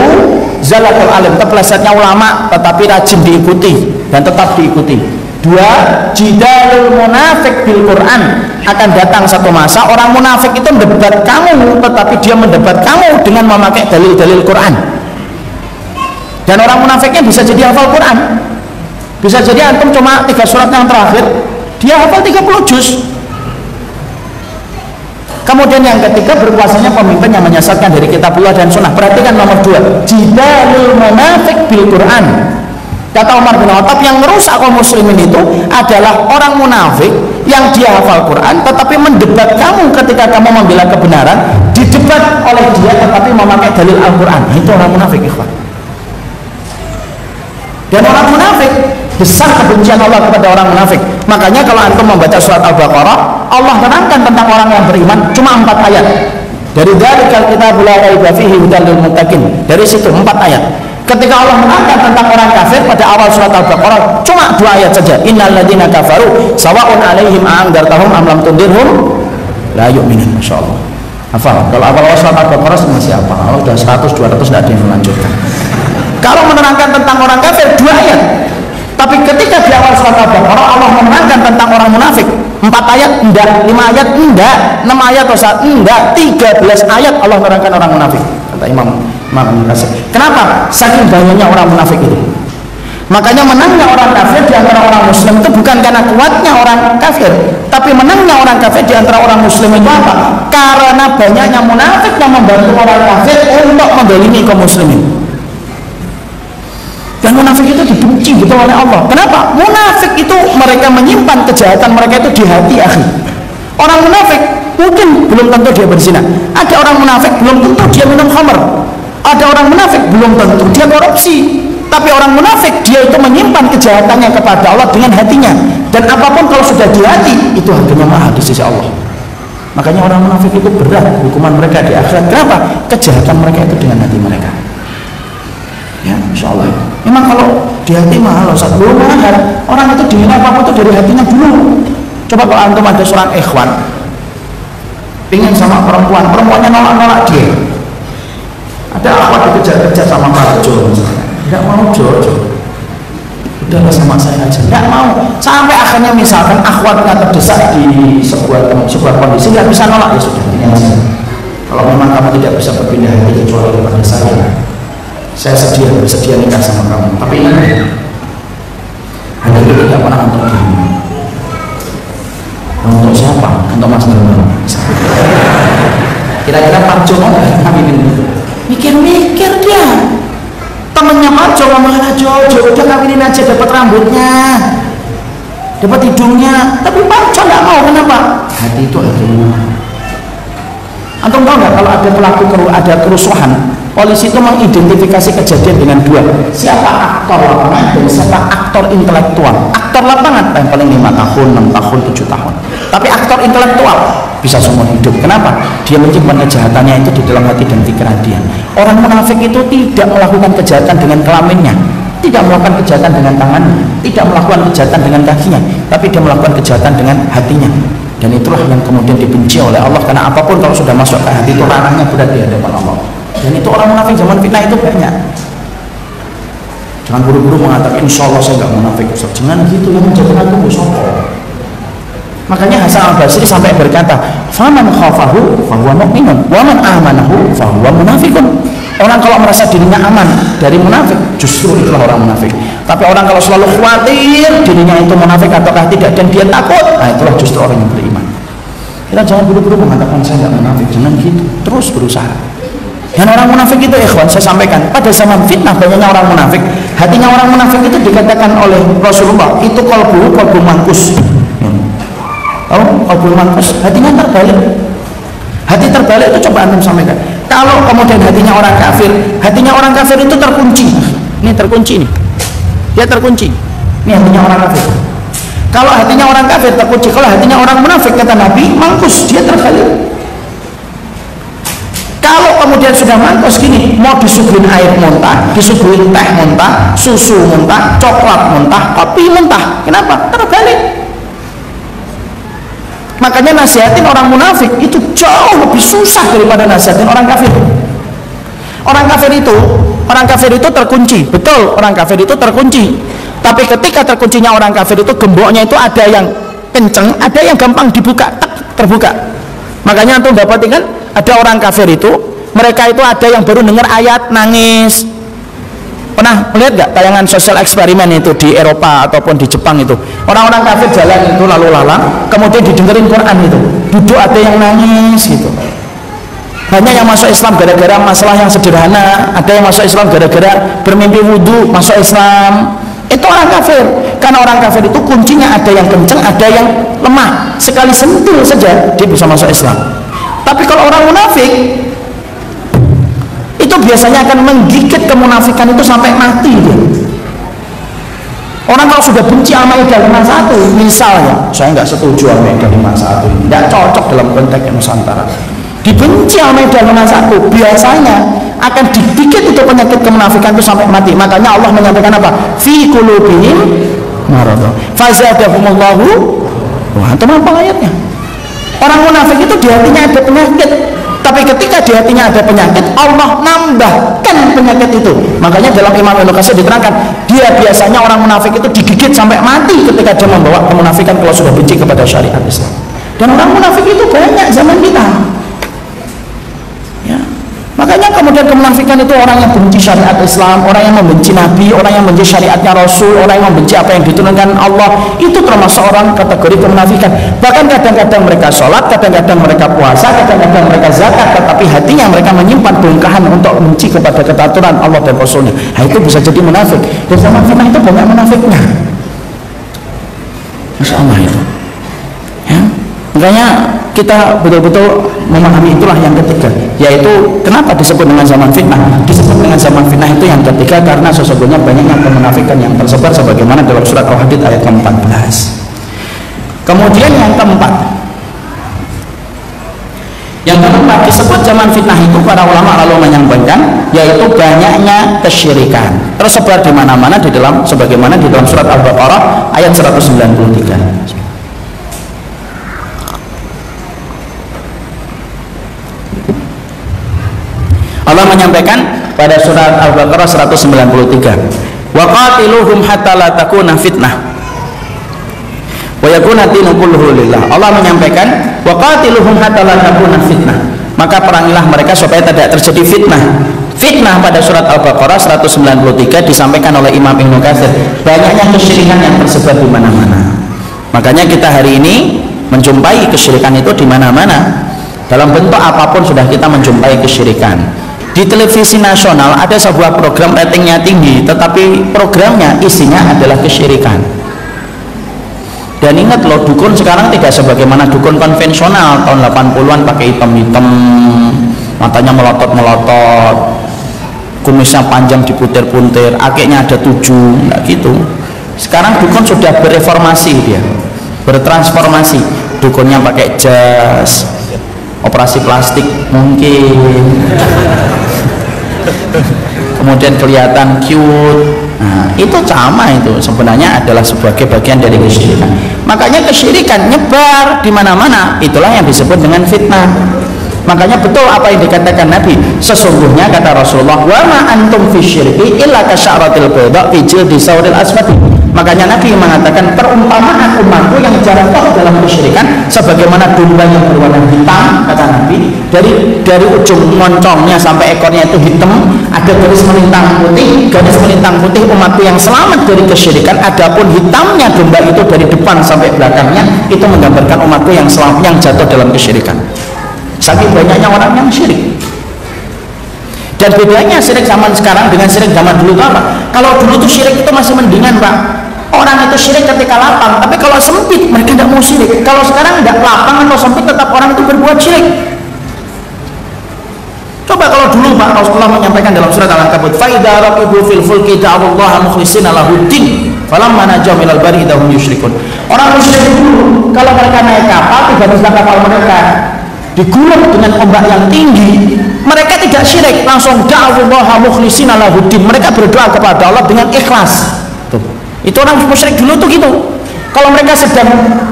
zalatul alim, terpelesetnya ulama tetapi rajin diikuti dan tetap diikuti. Dua, jidalul munafik bil Quran. Akan datang satu masa orang munafik itu mendebat kamu, tetapi dia mendebat kamu dengan memakai dalil-dalil Quran. Dan orang munafiknya bisa jadi hafal Quran. Bisa jadi antum cuma 3 surat yang terakhir, dia hafal 30 juz. Kemudian yang ketiga, berkuasanya pemimpin yang menyesatkan dari kitabullah dan sunnah. Perhatikan nomor 2, jidalul munafik bil Quran. Kata Umar bin Khattab, yang merusak kaum muslimin itu adalah orang munafik yang dia hafal Quran tetapi mendebat kamu ketika kamu membela kebenaran, didebat oleh dia tetapi memakai dalil Al-Quran. Itu orang munafik, ikhwan. Dan orang munafik, besar kebencian Allah kepada orang munafik. Makanya kalau antum membaca surat Al-Baqarah, Allah terangkan tentang orang yang beriman cuma 4 ayat. Dari dzalikal kitabul la raiba fihi hudal lil muttaqin. Dari situ 4 ayat. Ketika Allah menerangkan tentang orang kafir pada awal surat Al-Baqarah cuma 2 ayat saja. Innal ladzina kafaru sawa'un 'alaihim a'andzartahum am lam tundirhum la yu'minun. Masyaallah. Hafal. Kalau awal surat Al-Baqarah masih apa? Kalau sudah 100 200 tidak ada yang melanjutkan. Kalau menerangkan tentang orang kafir 2 ayat. Tapi ketika di awal surat Al-Baqarah Allah menerangkan tentang orang munafik 4 ayat enggak, 5 ayat enggak, 6 ayat Ustaz enggak, 13 ayat Allah menerangkan orang munafik. Kata Imam Kasir. Kenapa? Saking banyaknya orang munafik itu. Makanya menangnya orang kafir di antara orang muslim itu bukan karena kuatnya orang kafir, tapi menangnya orang kafir di antara orang muslim itu apa? Karena banyaknya munafik yang membantu orang kafir untuk mendolimi kaum muslimin. Dan munafik itu dibenci gitu oleh Allah. Kenapa? Munafik itu mereka menyimpan kejahatan mereka itu di hati, akhi. Orang munafik mungkin belum tentu dia berzina. Ada orang munafik belum tentu dia minum khamr. Ada orang munafik belum tentu dia korupsi. Tapi orang munafik dia itu menyimpan kejahatannya kepada Allah dengan hatinya. Dan apapun kalau sudah di hati itu harganya mahal di sisi Allah. Makanya orang munafik itu berat hukuman mereka di akhirat. Kenapa? Kejahatan mereka itu dengan hati mereka. Ya, insya Allah. Memang kalau di hati mahal, Ustaz, belum mahal. Orang itu dinilai apapun itu dari hatinya dulu. Coba kalau antum ada seorang ikhwan pengen sama perempuan, perempuannya nolak-nolak dia. Ada akhwat dikejar-kejar sama Pak Jo, nggak mau Jo, udahlah sama saya aja, nggak mau. Sampai akhirnya misalkan akhwatnya terdesak di sebuah kondisi nggak bisa nolak, ya sudah ini aja. Kalau memang kamu tidak bisa berpindah hati kecuali kepada saya bersedia nikah sama kamu. Tapi ingat, hati itu tidak pernah untuk dirimu. Untuk siapa? Untuk Mas Bambang. Kira-kira Pak Jo mau nggak kawinin itu? Mikir-mikir dia. Temennya Pak Jo ngomong, Jo udah kawinin aja, dapat rambutnya, dapat hidungnya. Tapi Pak Jo nggak mau. Kenapa? Hati itu hatimu. Antum tahu nggak kalau ada pelaku ada kerusuhan, polisi itu mengidentifikasi kejadian dengan 2, siapa aktor lapangan dan siapa aktor intelektual. Aktor lapangan paling 5 tahun, 6 tahun, 7 tahun. Tapi aktor intelektual bisa seumur hidup. Kenapa? Dia menyimpan kejahatannya itu di dalam hati dan pikiran dia. Orang munafik itu tidak melakukan kejahatan dengan kelaminnya, tidak melakukan kejahatan dengan tangannya, tidak melakukan kejahatan dengan kakinya, tapi dia melakukan kejahatan dengan hatinya. Dan itulah yang kemudian dibenci oleh Allah, karena apapun kalau sudah masuk ke hati itu ranahnya berat di hadapan Allah. Dan itu orang munafik zaman fitnah itu banyak. Jangan buru-buru mengatakan insya Allah saya nggak munafik. Jangan gitu, yang menjadi aku sopo. Makanya Hasan al-Basri sampai berkata, faman khafahu fahuwa mu'minun wa man amanahu fahuwa munafiqun. Orang kalau merasa dirinya aman dari munafik, justru itulah orang munafik. Tapi orang kalau selalu khawatir dirinya itu munafik ataukah tidak dan dia takut, nah itulah justru orang yang beriman. Kita jangan buru-buru mengatakan saya nggak munafik, jangan gitu, terus berusaha. Dan orang munafik itu, ikhwan, saya sampaikan, pada zaman fitnah banyaknya orang munafik. Hatinya orang munafik itu dikatakan oleh Rasulullah itu qalbu mangkus. Qalbu mangkus, hatinya terbalik. Hati terbalik itu coba antum sampaikan. Kalau kemudian hatinya orang kafir itu terkunci. Ini terkunci nih. Dia terkunci. Ini hatinya orang kafir. Kalau hatinya orang kafir terkunci, kalau hatinya orang munafik kata Nabi, mangkus, dia terbalik. Kalau kemudian sudah mangkus gini, mau disuguhin air muntah, disuguhin teh muntah, susu muntah, coklat muntah, kopi muntah. Kenapa? Terbalik. Makanya nasihatin orang munafik itu jauh lebih susah daripada nasihatin orang kafir. Orang kafir itu terkunci, betul, orang kafir itu terkunci. Tapi ketika terkuncinya orang kafir itu, gemboknya itu ada yang kenceng, ada yang gampang dibuka, terbuka. Makanya antum dapatin kan, ada orang kafir itu, mereka itu ada yang baru dengar ayat nangis. Pernah melihat gak tayangan sosial eksperimen itu di Eropa ataupun di Jepang itu, orang-orang kafir jalan itu lalu lalang, kemudian didengerin Quran itu, duduk ada yang nangis gitu. Banyak yang masuk Islam gara-gara masalah yang sederhana, ada yang masuk Islam gara-gara bermimpi wudhu masuk Islam. Itu orang kafir, karena orang kafir itu kuncinya ada yang kenceng, ada yang lemah, sekali sentuh saja dia bisa masuk Islam. Tapi kalau orang munafik itu biasanya akan menggigit kemunafikan itu sampai mati dia. Orang kalau sudah benci sama Maida 51 misalnya, saya nggak setuju sama Maida 51 ini, nggak cocok dalam konteks Nusantara, dibenci sama Maida 51, biasanya akan digigit itu penyakit kemunafikan itu sampai mati. Makanya Allah menyampaikan apa? Fi qulubihim maradun fazadahumullahu. Wah, itu apa ayatnya? Orang munafik itu di hatinya ada penyakit, tapi ketika di hatinya ada penyakit, Allah nambahkan penyakit itu. Makanya dalam Imam Ibnu Katsir diterangkan, dia biasanya orang munafik itu digigit sampai mati ketika dia membawa kemunafikan kalau sudah benci kepada syariat Islam. Dan orang munafik itu banyak zaman kita. Ya. Makanya kemudian kemunafikan itu orang yang benci syariat Islam, orang yang membenci Nabi, orang yang membenci syariatnya Rasul, orang yang membenci apa yang diturunkan Allah, itu termasuk orang kategori kemunafikan. Bahkan kadang-kadang mereka sholat, kadang-kadang mereka puasa, kadang-kadang mereka zakat, tetapi hatinya mereka menyimpan bongkahan untuk benci kepada ketaturan Allah dan Rasulnya. Nah, itu bisa jadi munafik. Dan zaman fitnah itu banyak munafiknya. Masya Allah itu. Ya. Makanya kita betul-betul memahami itulah yang ketiga, yaitu kenapa disebut dengan zaman fitnah. Disebut dengan zaman fitnah itu yang ketiga karena sesungguhnya banyaknya kemunafikan yang tersebar sebagaimana dalam surat Al-Hadid ayat ke-14. Kemudian yang keempat disebut zaman fitnah itu para ulama lalu menyampaikan, yaitu banyaknya kesyirikan tersebar di mana-mana di dalam, sebagaimana di dalam surat Al-Baqarah ayat 193. Allah menyampaikan pada surat Al-Baqarah 193, wa qatiluhum hatta la takuna fitnah wa yakuna dinu kulluhu lillah. Allah menyampaikan, wa qatiluhum hatta la takuna fitnah, maka perangilah mereka supaya tidak terjadi fitnah. Fitnah pada surat Al-Baqarah 193 disampaikan oleh Imam Ibnu Katsir, banyaknya kesyirikan yang tersebar di mana-mana. Makanya kita hari ini menjumpai kesyirikan itu di mana-mana. Dalam bentuk apapun sudah kita menjumpai kesyirikan. Di televisi nasional ada sebuah program ratingnya tinggi, tetapi programnya isinya adalah kesyirikan. Dan ingat loh, dukun sekarang tidak sebagaimana dukun konvensional tahun 80-an pakai hitam-hitam, matanya melotot-melotot, kumisnya panjang dipuntir-puntir, akiknya ada 7, enggak gitu. Sekarang dukun sudah bereformasi, dia bertransformasi. Dukunnya pakai jas, operasi plastik mungkin, kemudian kelihatan cute, Nah, itu sama, itu sebenarnya adalah sebagai bagian dari kesyirikan. Makanya kesyirikan nyebar di mana-mana, itulah yang disebut dengan fitnah. Makanya betul apa yang dikatakan Nabi, sesungguhnya kata Rasulullah, wa ma antum fi syirki illa kasyaratil bayda fi jildi sauril aswadi. Makanya Nabi mengatakan perumpamaan umatku yang jatuh dalam kesyirikan sebagaimana domba yang berwarna hitam, kata Nabi, dari ujung moncongnya sampai ekornya itu hitam, ada garis melintang putih. Garis melintang putih umatku yang selamat dari kesyirikan, adapun hitamnya domba itu dari depan sampai belakangnya, itu menggambarkan umatku yang selamat, yang jatuh dalam kesyirikan. Saking banyaknya orang yang syirik. Dan bedanya syirik zaman sekarang dengan syirik zaman dulu itu apa? Kalau dulu itu syirik itu masih mendingan, Pak. Orang itu syirik ketika lapang, tapi kalau sempit mereka tidak mau syirik. Kalau sekarang tidak lapang atau sempit, tetap orang itu berbuat syirik. Coba kalau dulu Pak Rasulullah menyampaikan dalam surat Al-Ankabut, fa idza raqibu fil fulki da'allaha mukhlishina lahuddin falamma najaw minal barri idahum yusyrikun. Orang musyrik dulu kalau mereka naik kapal, tiba-tiba kapal mereka digulung dengan ombak yang tinggi, mereka tidak syirik, langsung da'allaha mukhlishina lahuddin, mereka berdoa kepada Allah dengan ikhlas. Itu orang musyrik dulu tuh gitu. Kalau mereka sedang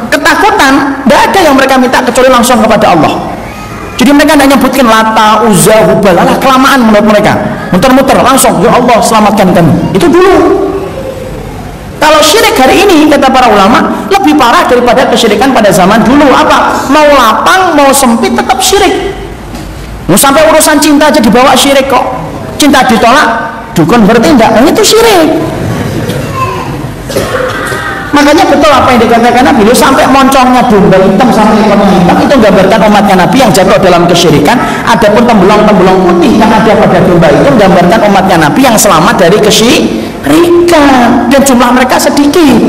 ketakutan, tidak ada yang mereka minta kecuali langsung kepada Allah. Jadi mereka tidak nyebutkan Lata, Uzza, Hubal, alah kelamaan menurut mereka, muter-muter langsung, ya Allah selamatkan kami. Itu dulu. Kalau syirik hari ini, kata para ulama, lebih parah daripada kesyirikan pada zaman dulu. Apa? Mau lapang, mau sempit, tetap syirik. Mau sampai urusan cinta aja dibawa syirik kok. Cinta ditolak, dukun bertindak, itu syirik. Makanya betul apa yang dikatakan Nabi, sampai moncongnya domba hitam sampai ekornya hitam, itu menggambarkan umatnya Nabi yang jatuh dalam kesyirikan. Adapun tembelang-tembelang putih yang ada pada domba itu menggambarkan umatnya Nabi yang selamat dari kesyirikan, dan jumlah mereka sedikit.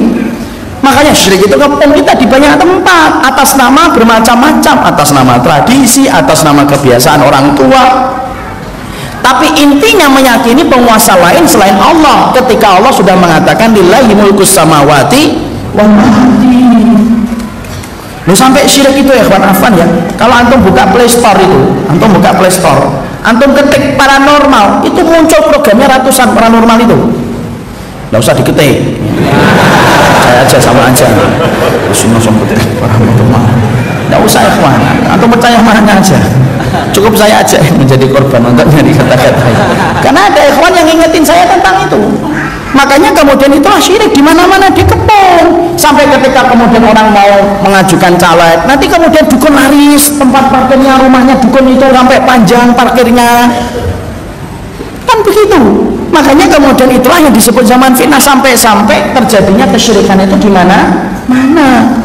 Makanya syirik itu ngepung kita di banyak tempat atas nama bermacam-macam, atas nama tradisi, atas nama kebiasaan orang tua. Tapi intinya meyakini penguasa lain selain Allah, ketika Allah sudah mengatakan lillahi mulkus samawati wal ardi. Lu sampai syirik itu ya kawan Afan ya. Kalau antum buka Play Store itu, antum buka Play Store, antum ketik paranormal, itu muncul programnya ratusan paranormal itu. Nggak usah diketik. Saya aja sama aja. Sini langsung ketik paranormal. Nggak usah ya kawan. Antum percaya mana aja. Cukup saya aja yang menjadi korban untuk nyari kata-kata. Karena ada ikhwan yang ngingetin saya tentang itu. Makanya kemudian itulah syirik di mana-mana dikepung. Sampai ketika kemudian orang mau mengajukan caleg, nanti kemudian dukun laris tempat parkirnya, rumahnya dukun itu sampai panjang parkirnya. Kan begitu. Makanya kemudian itulah yang disebut zaman fitnah, sampai-sampai terjadinya kesyirikan itu di mana-mana.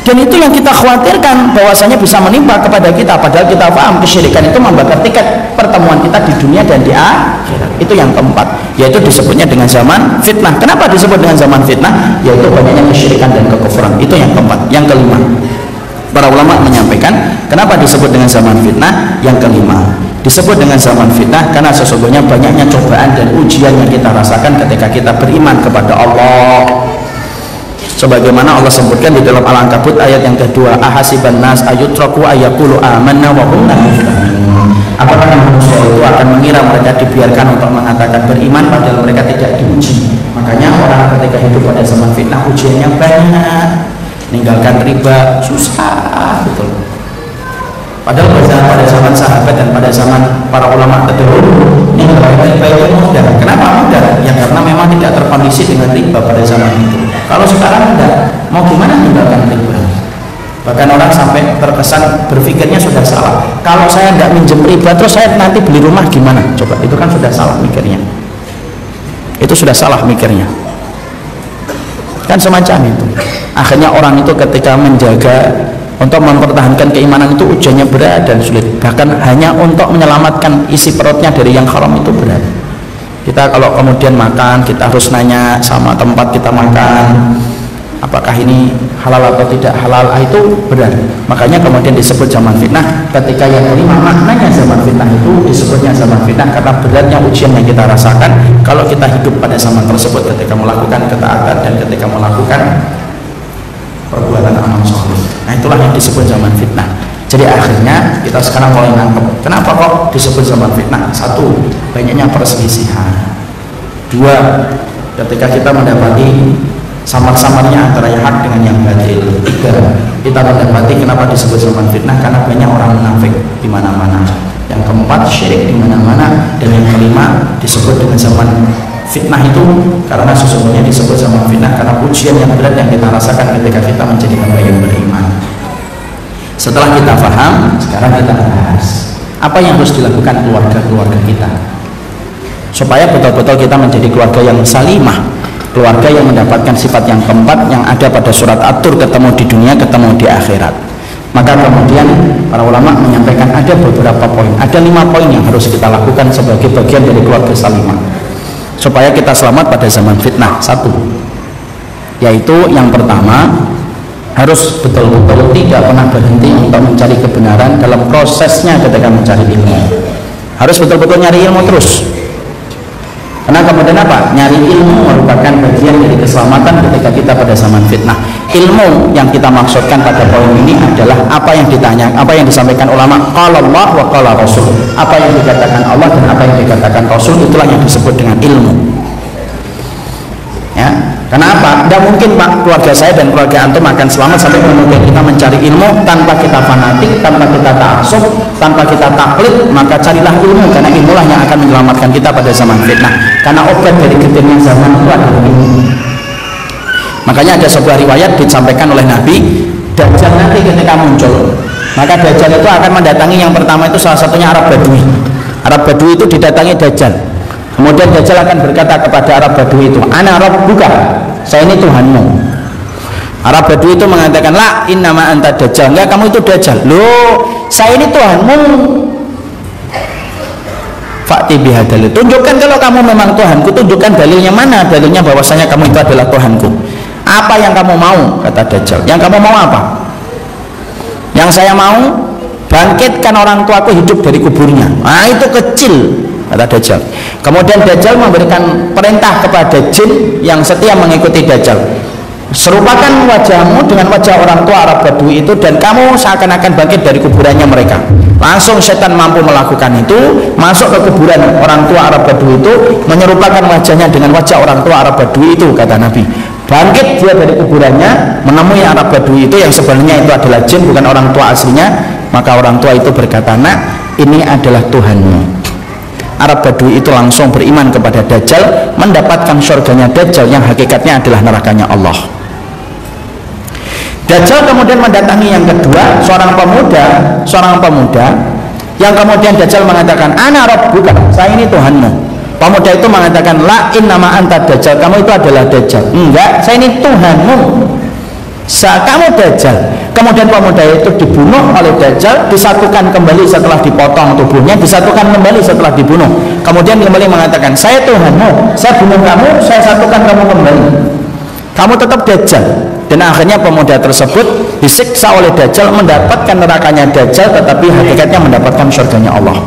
Dan itu yang kita khawatirkan, bahwasanya bisa menimpa kepada kita, padahal kita paham kesyirikan itu membakar tiket pertemuan kita di dunia dan di akhirat. Itu yang keempat, yaitu disebutnya dengan zaman fitnah. Kenapa disebut dengan zaman fitnah? Yaitu banyaknya kesyirikan dan kekufuran. Itu yang keempat. Yang kelima, para ulama menyampaikan kenapa disebut dengan zaman fitnah. Yang kelima, disebut dengan zaman fitnah karena sesungguhnya banyaknya cobaan dan ujian yang kita rasakan ketika kita beriman kepada Allah. Sebagaimana Allah sebutkan di dalam Al-Ankabut ayat yang kedua, ahasiban nas ayutraku ayaqulu amanna wa hum la yuftanun. Apakah manusia itu akan mengira mereka dibiarkan untuk mengatakan beriman padahal mereka tidak diuji? Makanya orang ketika hidup pada zaman fitnah ujiannya banyak. Meninggalkan riba susah betul. Padahal pada zaman sahabat dan pada zaman para ulama terdahulu yang riba itu mudah. Kenapa mudah? Ya karena memang tidak terkondisi dengan riba pada zaman itu. Kalau sekarang enggak, mau gimana meninggalkan riba? Bahkan orang sampai terkesan berpikirnya sudah salah. Kalau saya enggak minjem riba, terus saya nanti beli rumah gimana? Coba, itu kan sudah salah mikirnya. Itu sudah salah mikirnya. Kan semacam itu. Akhirnya orang itu ketika menjaga untuk mempertahankan keimanan itu ujiannya berat dan sulit. Bahkan hanya untuk menyelamatkan isi perutnya dari yang haram itu berat. Kita kalau kemudian makan, kita harus nanya sama tempat kita makan, apakah ini halal atau tidak halal, itu berat. Makanya kemudian disebut zaman fitnah. Ketika yang kelima, maknanya zaman fitnah itu disebutnya zaman fitnah karena beratnya ujian yang kita rasakan kalau kita hidup pada zaman tersebut, ketika melakukan ketaatan dan ketika melakukan perbuatan amal soleh. Nah itulah yang disebut zaman fitnah. Jadi akhirnya kita sekarang mulai nangkep kenapa kok disebut zaman fitnah. Satu, banyaknya perselisihan. Dua, ketika kita mendapati samar-samarnya antara yang hak dengan yang batil. 3, kita mendapati kenapa disebut zaman fitnah, karena banyak orang munafik di mana-mana. Yang keempat, syirik di mana-mana. Dan yang kelima, disebut dengan zaman fitnah itu karena sesungguhnya disebut zaman fitnah karena ujian yang berat yang kita rasakan ketika kita menjadi hamba yang beriman. Setelah kita paham, sekarang kita bahas apa yang harus dilakukan keluarga-keluarga kita supaya betul-betul kita menjadi keluarga yang salimah, keluarga yang mendapatkan sifat yang keempat yang ada pada surat At-Tur, ketemu di dunia, ketemu di akhirat. Maka kemudian para ulama menyampaikan ada beberapa poin, ada 5 poin yang harus kita lakukan sebagai bagian dari keluarga salimah supaya kita selamat pada zaman fitnah. 1, yaitu yang pertama, harus betul-betul tidak pernah berhenti untuk mencari kebenaran dalam prosesnya ketika mencari ilmu. Harus betul-betul nyari ilmu terus. Karena kemudian apa? Nyari ilmu merupakan bagian dari keselamatan ketika kita pada zaman fitnah. Ilmu yang kita maksudkan pada poin ini adalah apa yang ditanya, apa yang disampaikan ulama, qala Allah wa qala Rasul. Apa yang dikatakan Allah dan apa yang dikatakan Rasul, itulah yang disebut dengan ilmu. Ya, kenapa? Tidak mungkin Pak, keluarga saya dan keluarga antum akan selamat sampai kemudian kita mencari ilmu tanpa kita fanatik, tanpa kita ta'assub, tanpa kita taklid. Maka carilah ilmu, karena ilmulah yang akan menyelamatkan kita pada zaman fitnah. Karena obat dari getirnya zaman itu adalah ilmu. Makanya ada sebuah riwayat disampaikan oleh Nabi, Dajjal nanti ketika muncul, maka Dajjal itu akan mendatangi, yang pertama itu salah satunya Arab Badui. Arab Badui itu didatangi Dajjal. Kemudian Dajjal akan berkata kepada Arab Badui itu, ana rabbuka, saya ini Tuhanmu. Arab Badui itu mengatakan, la innama anta Dajjal, enggak, kamu itu Dajjal. Loh, saya ini Tuhanmu. Fa'ti bihadalil, tunjukkan kalau kamu memang Tuhanku, tunjukkan dalilnya. Mana dalilnya bahwasanya kamu itu adalah Tuhanku? Apa yang kamu mau? Kata Dajjal. Yang kamu mau apa? Yang saya mau bangkitkan orang tuaku hidup dari kuburnya. Nah, itu kecil, kata Dajjal. Kemudian Dajjal memberikan perintah kepada jin yang setia mengikuti Dajjal, serupakan wajahmu dengan wajah orang tua Arab Badui itu, dan kamu seakan-akan bangkit dari kuburannya mereka. Langsung setan mampu melakukan itu, masuk ke kuburan orang tua Arab Badui itu, menyerupakan wajahnya dengan wajah orang tua Arab Badui itu, kata Nabi. Bangkit dia dari kuburannya, menemui Arab Badui itu yang sebenarnya itu adalah jin, bukan orang tua aslinya. Maka orang tua itu berkata, nak, ini adalah Tuhanmu. Arab Badui itu langsung beriman kepada Dajjal, mendapatkan surganya Dajjal yang hakikatnya adalah nerakanya Allah. Dajjal kemudian mendatangi yang kedua, seorang pemuda yang kemudian Dajjal mengatakan, ana rabbuka, saya ini Tuhanmu. Pemuda itu mengatakan, la innama anta Dajjal, kamu itu adalah Dajjal. Enggak, saya ini Tuhanmu. Kamu Dajjal. Kemudian pemuda itu dibunuh oleh Dajjal, disatukan kembali setelah dipotong tubuhnya, disatukan kembali setelah dibunuh. Kemudian kembali mengatakan, saya Tuhanmu, saya bunuh kamu, saya satukan kamu kembali, kamu tetap Dajjal. Dan akhirnya pemuda tersebut disiksa oleh Dajjal, mendapatkan nerakanya Dajjal, tetapi hakikatnya mendapatkan surganya Allah.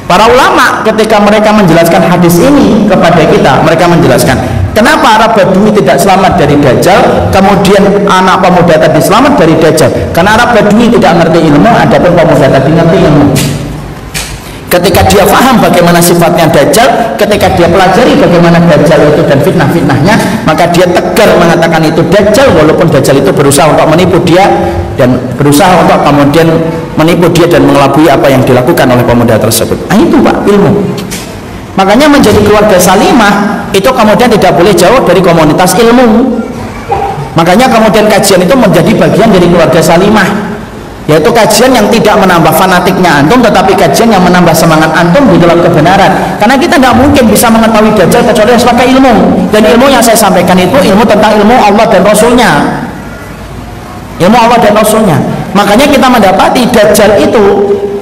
Para ulama ketika mereka menjelaskan hadis ini kepada kita, mereka menjelaskan kenapa Arab Badui tidak selamat dari Dajjal, kemudian anak pemuda tadi selamat dari Dajjal. Karena Arab Badui tidak ngerti ilmu, adapun pemuda tadi ngerti ilmu. Ketika dia paham bagaimana sifatnya Dajjal, ketika dia pelajari bagaimana Dajjal itu dan fitnah-fitnahnya, maka dia tegar mengatakan itu Dajjal, walaupun Dajjal itu berusaha untuk menipu dia dan berusaha untuk kemudian menipu dia dan mengelabui apa yang dilakukan oleh pemuda tersebut. Nah, itu Pak, ilmu. Makanya menjadi keluarga salimah itu kemudian tidak boleh jauh dari komunitas ilmu. Makanya kemudian kajian itu menjadi bagian dari keluarga salimah, yaitu kajian yang tidak menambah fanatiknya antum, tetapi kajian yang menambah semangat antum di dalam kebenaran. Karena kita tidak mungkin bisa mengetahui Dajjal kecuali harus pakai ilmu, dan ilmu yang saya sampaikan itu ilmu tentang ilmu Allah dan Rasulnya, ilmu Allah dan Rasulnya. Makanya kita mendapati Dajjal itu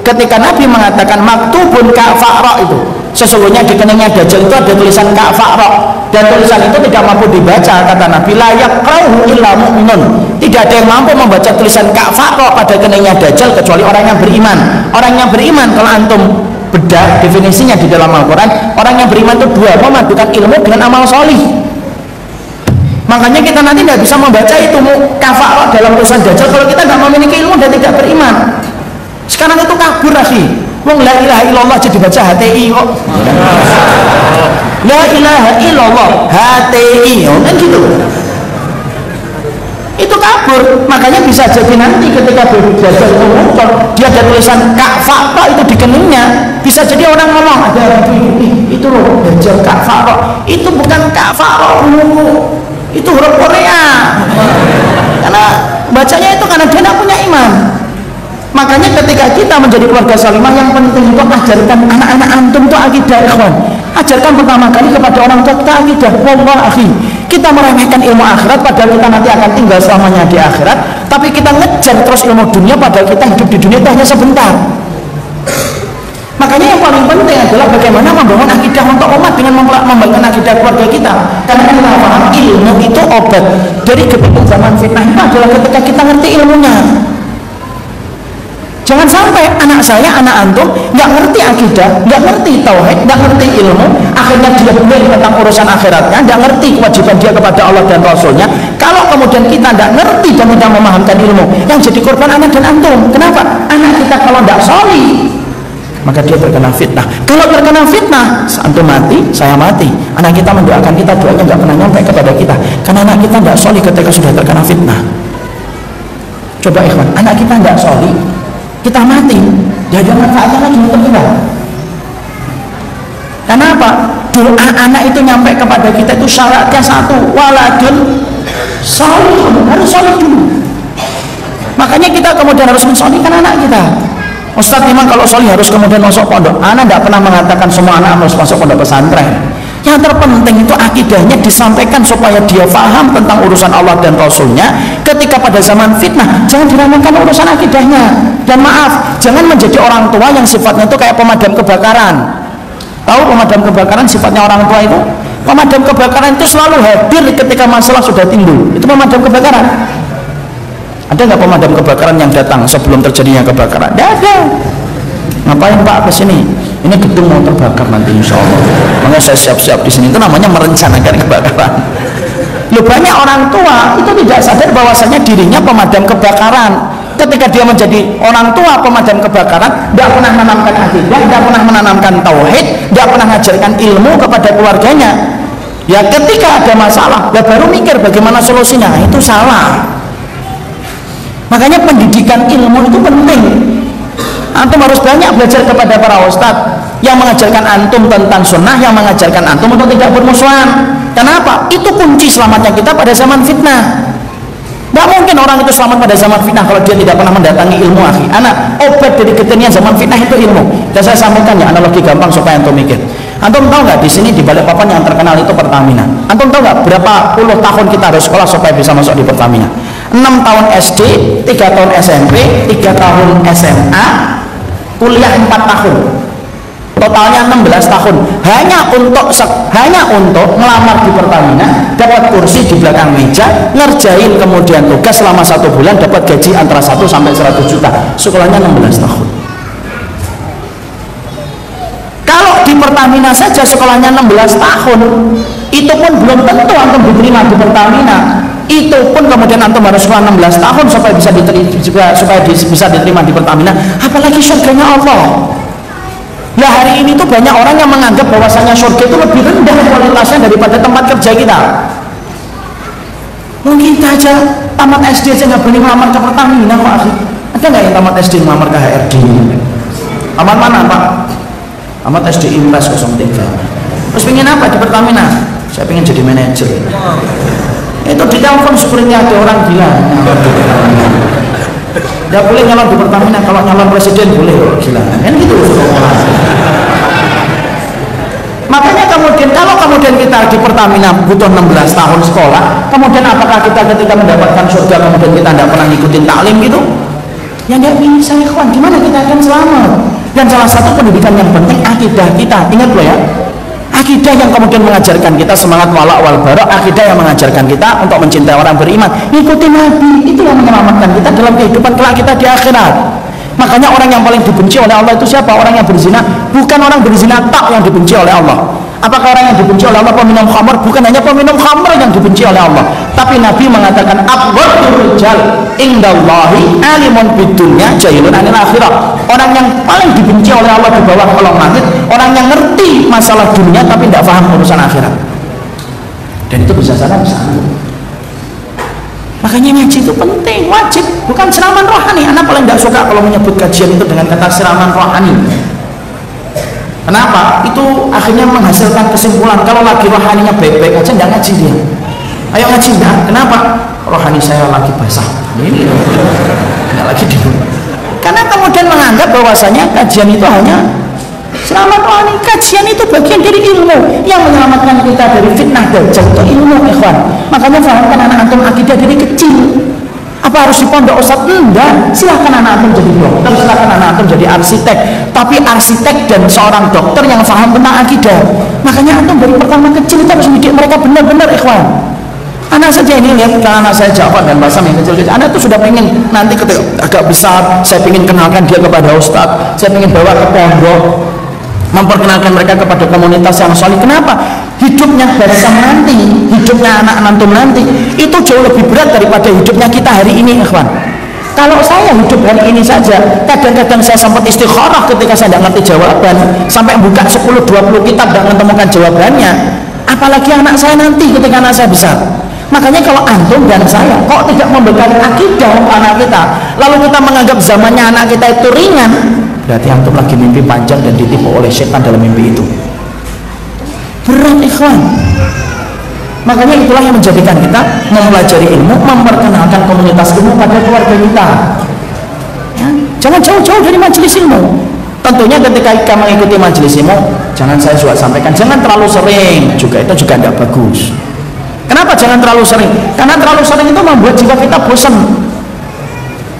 ketika Nabi mengatakan maktubun ka'fa'ra, itu sesungguhnya di keningnya Dajjal itu ada tulisan ka'fa'ra, dan tulisan itu tidak mampu dibaca, kata Nabi, la yaqra'uhu illa mu'minun. Tidak ada yang mampu membaca tulisan ka'fa'ra pada keningnya Dajjal kecuali orang yang beriman. Orang yang beriman, kalau antum bedah definisinya di dalam Al-Quran, orang yang beriman itu dua, memadukan ilmu dengan amal solih. Makanya kita nanti tidak bisa membaca itu ka'fa'ra dalam tulisan Dajjal kalau kita tidak memiliki ilmu dan tidak beriman. Sekarang itu kabur lagi, la ilaha illallah jadi baca HTI kok. la ilaha illallah HTI kan gitu. Itu kabur. Makanya bisa jadi nanti ketika Dajjal itu muncul, dia ada tulisan Ka'faro itu di keningnya, bisa jadi orang ngomong ada itu loh Dajjal Ka'faro, itu bukan Ka'faro, itu huruf Korea, karena bacanya itu karena dia tidak punya iman. Makanya ketika kita menjadi keluarga salimah, yang penting itu ajarkan anak-anak antum itu akidah, ikhwan. Ajarkan pertama kali kepada orang tua kita akidah. Wallahi, kita meremehkan ilmu akhirat padahal kita nanti akan tinggal selamanya di akhirat, tapi kita ngejar terus ilmu dunia padahal kita hidup di dunia itu hanya sebentar. Makanya yang paling penting adalah bagaimana membangun akidah untuk umat dengan membangun akidah keluarga kita. Karena kita paham ilmu itu obat dari kepentingan zaman fitnah itu adalah ketika kita ngerti ilmunya. Jangan sampai anak saya, anak antum nggak ngerti akidah, nggak ngerti tauhid, nggak ngerti ilmu, akhirnya dia bingung tentang urusan akhiratnya, nggak ngerti kewajiban dia kepada Allah dan Rasulnya. Kalau kemudian kita nggak ngerti dan tidak memahamkan ilmu, yang jadi korban anak dan antum. Kenapa? Anak kita kalau nggak sholih, maka dia terkena fitnah. Kalau terkena fitnah, antum mati, saya mati. Anak kita mendoakan kita, doanya nggak pernah nyampe kepada kita, karena anak kita nggak sholih ketika sudah terkena fitnah. Coba ikhwan, anak kita nggak sholih, kita mati, ya ada manfaatnya lagi untuk kita. Karena apa? Doa anak itu nyampe kepada kita itu syaratnya satu, waladun sholih, harus sholih dulu. Makanya kita kemudian harus mensolihkan anak kita. Ustaz, memang kalau sholih harus kemudian masuk pondok. Anak tidak pernah mengatakan semua anak harus masuk pondok pesantren. Yang terpenting itu akidahnya disampaikan supaya dia paham tentang urusan Allah dan Rasulnya. Ketika pada zaman fitnah, jangan diremehkan urusan akidahnya. Dan maaf, jangan menjadi orang tua yang sifatnya itu kayak pemadam kebakaran. Tahu pemadam kebakaran sifatnya orang tua itu? Pemadam kebakaran itu selalu hadir ketika masalah sudah timbul. Itu pemadam kebakaran. Ada nggak pemadam kebakaran yang datang sebelum terjadinya kebakaran? Tidak ada. Ngapain Pak ke sini? Ini gedung mau terbakar nanti insya Allah. Makanya saya siap-siap di sini. Itu namanya merencanakan kebakaran. Loh, banyak orang tua itu tidak sadar bahwasanya dirinya pemadam kebakaran. Ketika dia menjadi orang tua pemadam kebakaran, tidak pernah menanamkan akidah, tidak pernah menanamkan tauhid, tidak pernah mengajarkan ilmu kepada keluarganya. Ya ketika ada masalah, ya baru mikir bagaimana solusinya. Itu salah. Makanya pendidikan ilmu itu penting. Antum harus banyak belajar kepada para ustadz yang mengajarkan antum tentang sunnah, yang mengajarkan antum untuk tidak bermusuhan. Kenapa? Itu kunci selamatnya kita pada zaman fitnah. Tidak mungkin orang itu selamat pada zaman fitnah kalau dia tidak pernah mendatangi ilmu, akhi. Anak, obat dari ketenian zaman fitnah itu ilmu. Dan saya sampaikan ya analogi gampang supaya antum mikir. Antum tahu nggak di sini di Balikpapan yang terkenal itu Pertamina? Antum tahu nggak berapa puluh tahun kita harus sekolah supaya bisa masuk di Pertamina? 6 tahun SD, 3 tahun SMP, 3 tahun SMA, kuliah 4 tahun, totalnya 16 tahun hanya untuk melamar di Pertamina, dapat kursi di belakang meja, ngerjain kemudian tugas selama 1 bulan, dapat gaji antara 1 sampai 100 juta. Sekolahnya 16 tahun. Kalau di Pertamina saja sekolahnya 16 tahun, itu pun belum tentu antum diterima di Pertamina. Itu pun kemudian antum harus sekolah 16 tahun supaya bisa diterima di Pertamina, apalagi surganya Allah. Nah hari ini tuh banyak orang yang menganggap bahwasanya surga itu lebih rendah kualitasnya daripada tempat kerja kita. Mungkin kita aja tamat SD aja nggak boleh melamar ke Pertamina kok, akhi. Ada nggak yang tamat SD melamar ke HRD? Tamat mana Pak? Tamat SD Impres 03. Terus pengen apa di Pertamina? Saya pengen jadi manajer. Itu di telepon seperti ada orang gila. Tidak boleh nyalon di Pertamina, kalau nyalon presiden boleh, gila. Kan gitu. Makanya kalau kemudian kita di Pertamina butuh 16 tahun sekolah, kemudian apakah kita ketika mendapatkan surga kemudian kita tidak pernah ngikutin taklim gitu? Ya nggak bisa, ikhwan. Gimana kita akan selamat? Dan salah satu pendidikan yang penting akidah kita. Ingat loh ya. Akidah yang kemudian mengajarkan kita semangat wala wal bara, akidah yang mengajarkan kita untuk mencintai orang beriman, ikuti Nabi, itu yang menyelamatkan kita dalam kehidupan kelak kita di akhirat. Makanya orang yang paling dibenci oleh Allah itu siapa? Orang yang berzina. Bukan orang berzina tak yang dibenci oleh Allah. Apakah orang yang dibenci oleh Allah peminum khamr? Bukan hanya peminum khamr yang dibenci oleh Allah, tapi Tapi Nabi mengatakan abghadul rijal indallahi alimun bidunya jahilun anil akhirah. Orang yang paling dibenci oleh Allah di bawah kolong langit, orang yang ngerti masalah dunia tapi tidak paham urusan akhirat. Dan itu bisa salah, bisa salah. Makanya ngaji itu penting, wajib, bukan siraman rohani. Anak paling tidak suka kalau menyebut kajian itu dengan kata siraman rohani. Kenapa? Itu akhirnya menghasilkan kesimpulan kalau lagi rohaninya baik-baik aja tidak ngaji dia. Ayo ngaji enggak? Kenapa? Rohani saya lagi basah. Ini enggak lagi dulu. Karena kemudian menganggap bahwasanya kajian itu hanya selamat rohani. Kajian itu bagian dari ilmu yang menyelamatkan kita dari fitnah dajjal, itu ilmu, ikhwan. Makanya fahamkan anak antum akidah dari kecil. Apa harus di pondok Ustaz? Enggak. Silahkan anak antum jadi dokter, silahkan anak antum jadi arsitek. Tapi arsitek dan seorang dokter yang faham tentang akidah. Makanya antum dari pertama kecil itu harus mendidik mereka benar-benar, ikhwan. Anak saja ini lihat, kalau anak saya Jafar dan Basam yang kecil-kecil, anak itu sudah pengen nanti ketika agak besar, saya pengen kenalkan dia kepada Ustaz, saya pengen bawa ke pondok, memperkenalkan mereka kepada komunitas yang solid. Kenapa? Hidupnya Basam nanti, hidupnya anak antum nanti, itu jauh lebih berat daripada hidupnya kita hari ini, ikhwan. Kalau saya hidup hari ini saja, kadang-kadang saya sempat istikharah ketika saya tidak ngerti jawaban, sampai buka 10-20 kitab dan menemukan jawabannya. Apalagi anak saya nanti ketika anak saya besar. Makanya kalau antum dan saya kok tidak membekali akidah untuk anak kita, lalu kita menganggap zamannya anak kita itu ringan, berarti antum lagi mimpi panjang dan ditipu oleh setan dalam mimpi itu. Berat, ikhwan. Makanya itulah yang menjadikan kita mempelajari ilmu, memperkenalkan komunitas ilmu pada keluarga kita. Ya, jangan jauh-jauh dari majelis ilmu. Tentunya ketika kita mengikuti majelis ilmu, jangan saya juga sampaikan, jangan terlalu sering, juga itu juga tidak bagus. Kenapa jangan terlalu sering? Karena terlalu sering itu membuat jiwa kita bosan.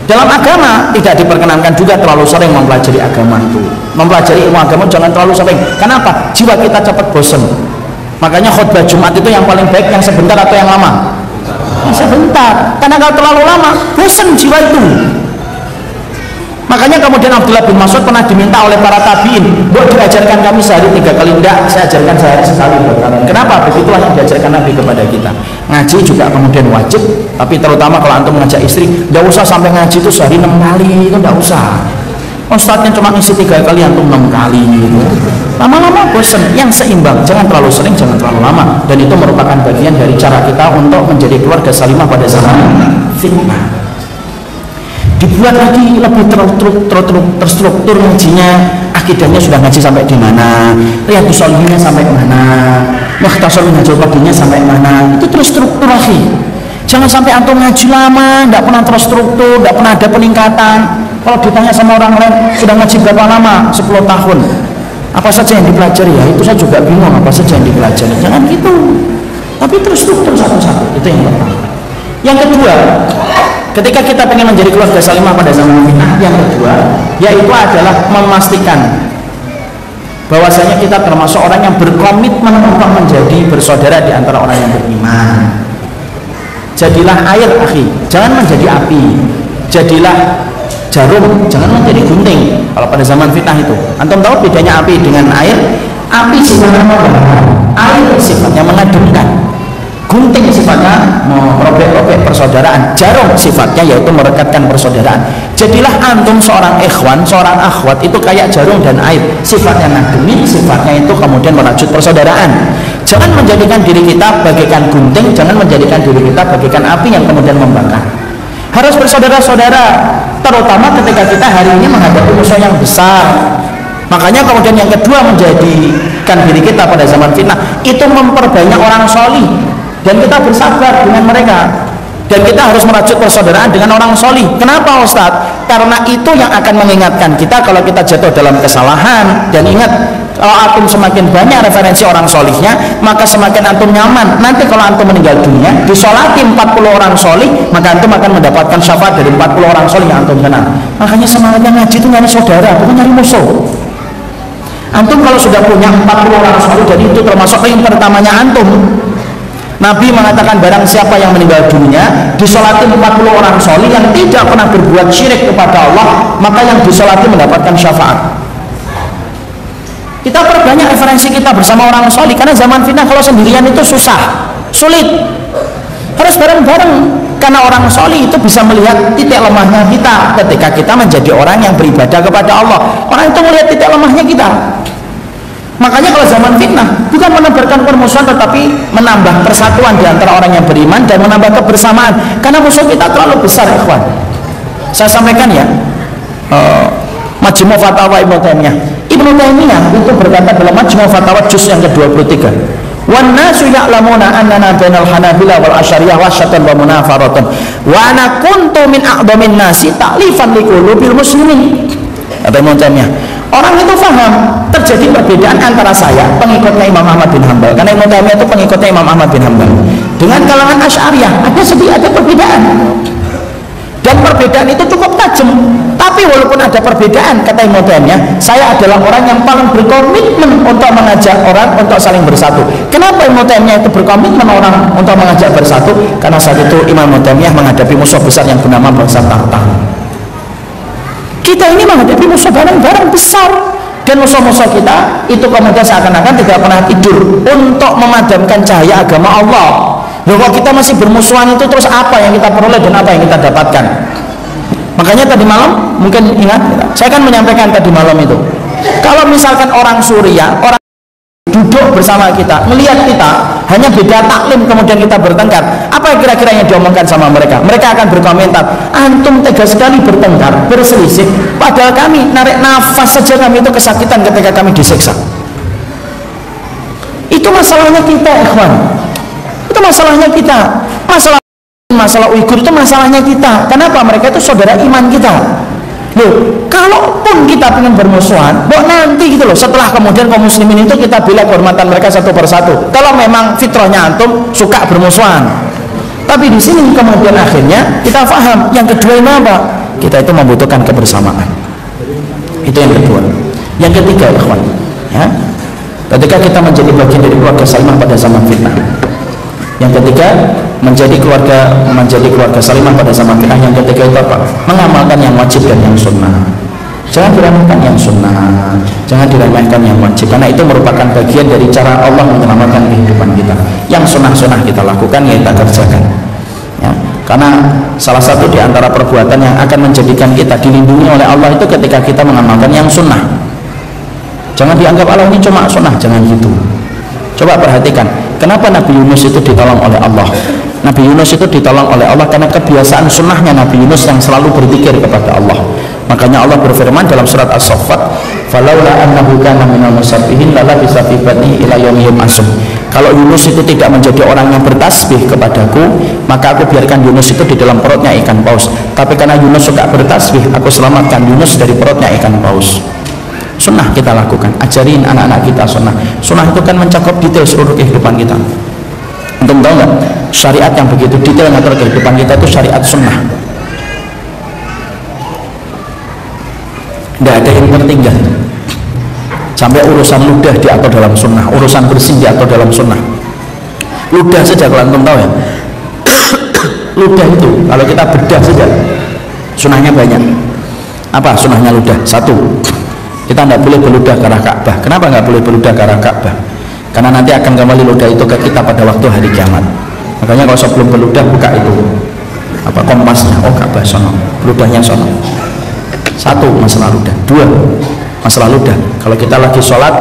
Dalam agama tidak diperkenankan juga terlalu sering mempelajari agama itu. Mempelajari ilmu agama jangan terlalu sering. Kenapa? Jiwa kita cepat bosan. Makanya khutbah Jumat itu yang paling baik yang sebentar atau yang lama? Yang sebentar. Karena kalau terlalu lama, bosan jiwa itu. Makanya kemudian Abdullah bin Mas'ud pernah diminta oleh para tabi'in, buat diajarkan kami sehari 3 kali. Enggak, saya ajarkan sehari sekali buat kalian. Kenapa? Begitulah yang diajarkan Nabi kepada kita. Ngaji juga kemudian wajib, tapi terutama kalau antum mengajak istri, enggak usah sampai ngaji itu sehari 6 kali, itu enggak usah. Ustadznya cuma ngisi 3 kali, antum 6 kali gitu. Lama-lama bosan. Yang seimbang, jangan terlalu sering, jangan terlalu lama. Dan itu merupakan bagian dari cara kita untuk menjadi keluarga salimah pada zaman fitnah. Dibuat lagi lebih terstruktur ngajinya, akidahnya sudah ngaji sampai di mana, Riyadhus Shalihinnya sampai mana, Mukhtasar Minhajul Qadirnya sampai mana, itu terstruktur lagi. Jangan sampai antum ngaji lama, tidak pernah terstruktur, tidak pernah ada peningkatan. Kalau ditanya sama orang lain, sudah ngaji berapa lama? 10 tahun. Apa saja yang dipelajari? Ya itu saya juga bingung apa saja yang dipelajari. Jangan gitu, tapi terstruktur satu-satu. Itu yang pertama. Yang kedua, ketika kita ingin menjadi keluarga salimah pada zaman fitnah, yang kedua yaitu adalah memastikan bahwasanya kita termasuk orang yang berkomitmen untuk menjadi bersaudara di antara orang yang beriman. Jadilah air, akhi, jangan menjadi api. Jadilah jarum, jangan menjadi gunting. Kalau pada zaman fitnah itu, antum tahu bedanya api dengan air? Api sifatnya membakar, air sifatnya mengademkan. Gunting sifatnya merobek-robek persaudaraan, jarum sifatnya yaitu merekatkan persaudaraan. Jadilah antum seorang ikhwan, seorang akhwat itu kayak jarum dan air, sifatnya ngademi, sifatnya itu kemudian merajut persaudaraan. Jangan menjadikan diri kita bagaikan gunting, jangan menjadikan diri kita bagaikan api yang kemudian membakar. Harus bersaudara-saudara, terutama ketika kita hari ini menghadapi musuh yang besar. Makanya kemudian yang kedua menjadikan diri kita pada zaman fitnah itu memperbanyak orang solih. Dan kita bersabar dengan mereka, dan kita harus merajut persaudaraan dengan orang solih. Kenapa Ustadz? Karena itu yang akan mengingatkan kita kalau kita jatuh dalam kesalahan. Dan ingat, kalau antum semakin banyak referensi orang solihnya, maka semakin antum nyaman. Nanti kalau antum meninggal dunia, disolati 40 orang solih, maka antum akan mendapatkan syafaat dari 40 orang solih yang antum kenal. Makanya semangatnya ngaji itu nyari saudara, bukan nyari musuh. Antum kalau sudah punya 40 orang solih, jadi itu termasuk yang pertamanya antum. Nabi mengatakan barang siapa yang meninggal dunia disolati 40 orang solih yang tidak pernah berbuat syirik kepada Allah, maka yang disolati mendapatkan syafaat. Kita perbanyak referensi kita bersama orang solih, karena zaman fitnah kalau sendirian itu susah, sulit. harus bareng-bareng, karena orang solih itu bisa melihat titik lemahnya kita ketika kita menjadi orang yang beribadah kepada Allah. Orang itu melihat titik lemahnya kita. Makanya kalau zaman fitnah bukan menebarkan permusuhan, tetapi menambah persatuan di antara orang yang beriman dan menambah kebersamaan, karena musuh kita terlalu besar, ikhwan. Saya sampaikan ya, Majmu' Fatawa Ibnu Taimiyah. Ibnu Taimiyah itu berkata dalam Majmu' Fatawa juz yang ke-23, wan nasu ya'lamuna annana bainal hanabila wal asyariyah wasyatan wa munafaratan wa ana kuntu min a'dhamin nasi ta'lifan liqulubil muslimin. Kata Ibnu Taimiyah, orang itu paham terjadi perbedaan antara saya, pengikutnya Imam Ahmad bin Hanbal, karena Ibnu Taimiyah itu pengikutnya Imam Ahmad bin Hanbal, dengan kalangan Asy'ariyah ada perbedaan. Dan perbedaan itu cukup tajam. Tapi walaupun ada perbedaan, kata Ibnu Taimiyah, saya adalah orang yang paling berkomitmen untuk mengajak orang untuk saling bersatu. Kenapa Ibnu Taimiyah itu berkomitmen orang untuk mengajak bersatu? Karena saat itu Imam Ibnu Taimiyah menghadapi musuh besar yang bernama bangsa Tartar. Kita ini menghadapi musuh bareng-bareng besar, dan musuh-musuh kita itu kemudian seakan-akan tidak pernah tidur untuk memadamkan cahaya agama Allah. Loh, kalau kita masih bermusuhan itu, terus apa yang kita peroleh dan apa yang kita dapatkan? Makanya tadi malam, mungkin ingat, saya kan menyampaikan tadi malam itu, kalau misalkan orang Suriah, orang duduk bersama kita, melihat kita hanya beda taklim, kemudian kita bertengkar, apa kira-kira yang diomongkan sama mereka? Mereka akan berkomentar, antum tega sekali bertengkar, berselisih, padahal kami narik nafas saja kami itu kesakitan ketika kami disiksa. Itu masalahnya kita, ikhwan. Itu masalahnya kita. Masalah Uighur itu masalahnya kita. Kenapa? Mereka itu saudara iman kita. Loh, kalaupun kita ingin bermusuhan, nanti gitu loh, setelah kemudian kaum muslimin itu kita bela kehormatan mereka satu persatu. Kalau memang fitrahnya antum suka bermusuhan. Tapi di sini kemudian akhirnya kita paham yang kedua ini apa? Kita itu membutuhkan kebersamaan. Itu yang kedua. Yang ketiga, ikhwan, ya, ketika kita menjadi bagian dari keluarga salimah pada zaman fitnah. Yang ketiga, menjadi keluarga salimah pada zaman fitnah. Yang ketiga itu apa? Mengamalkan yang wajib dan yang sunnah. Jangan diremehkan yang sunnah, jangan diremehkan yang wajib, karena itu merupakan bagian dari cara Allah menyelamatkan kehidupan kita. Yang sunnah-sunnah kita lakukan, ya kita kerjakan, ya. Karena salah satu di antara perbuatan yang akan menjadikan kita dilindungi oleh Allah itu ketika kita mengamalkan yang sunnah. Jangan dianggap Allah ini cuma sunnah, jangan gitu. Coba perhatikan, kenapa Nabi Yunus itu ditolong oleh Allah? Nabi Yunus itu ditolong oleh Allah karena kebiasaan sunnahnya Nabi Yunus yang selalu berzikir kepada Allah. Makanya Allah berfirman dalam surat As-Saffat, "Falaula annahu kana minal musabbihin lalabisa fi batnihi ila yaumil yub'atsun." Kalau Yunus itu tidak menjadi orang yang bertasbih kepadaku, maka aku biarkan Yunus itu di dalam perutnya ikan paus. Tapi karena Yunus suka bertasbih, aku selamatkan Yunus dari perutnya ikan paus. Sunnah kita lakukan, ajarin anak-anak kita sunnah. Sunnah itu kan mencakup detail seluruh kehidupan kita. Untuk tahu nggak, syariat yang begitu detail ngatur kehidupan kita itu syariat sunnah. Tidak ada yang tertinggal. Sampai urusan ludah diatur dalam sunnah, urusan bersih diatur dalam sunnah. Ludah saja, kalau antum tahu ya, ludah itu kalau kita bedah saja, sunnahnya banyak. Apa sunnahnya ludah? Satu, kita tidak boleh beludah ke arah Ka'bah. Kenapa nggak boleh beludah ke arah Ka'bah? Karena nanti akan kembali ludah itu ke kita pada waktu hari kiamat. Makanya kalau sebelum beludah buka itu apa kompasnya, oh Ka'bah sono, beludahnya sono. Satu, masalah ludah. Dua, masalah ludah. Kalau kita lagi sholat,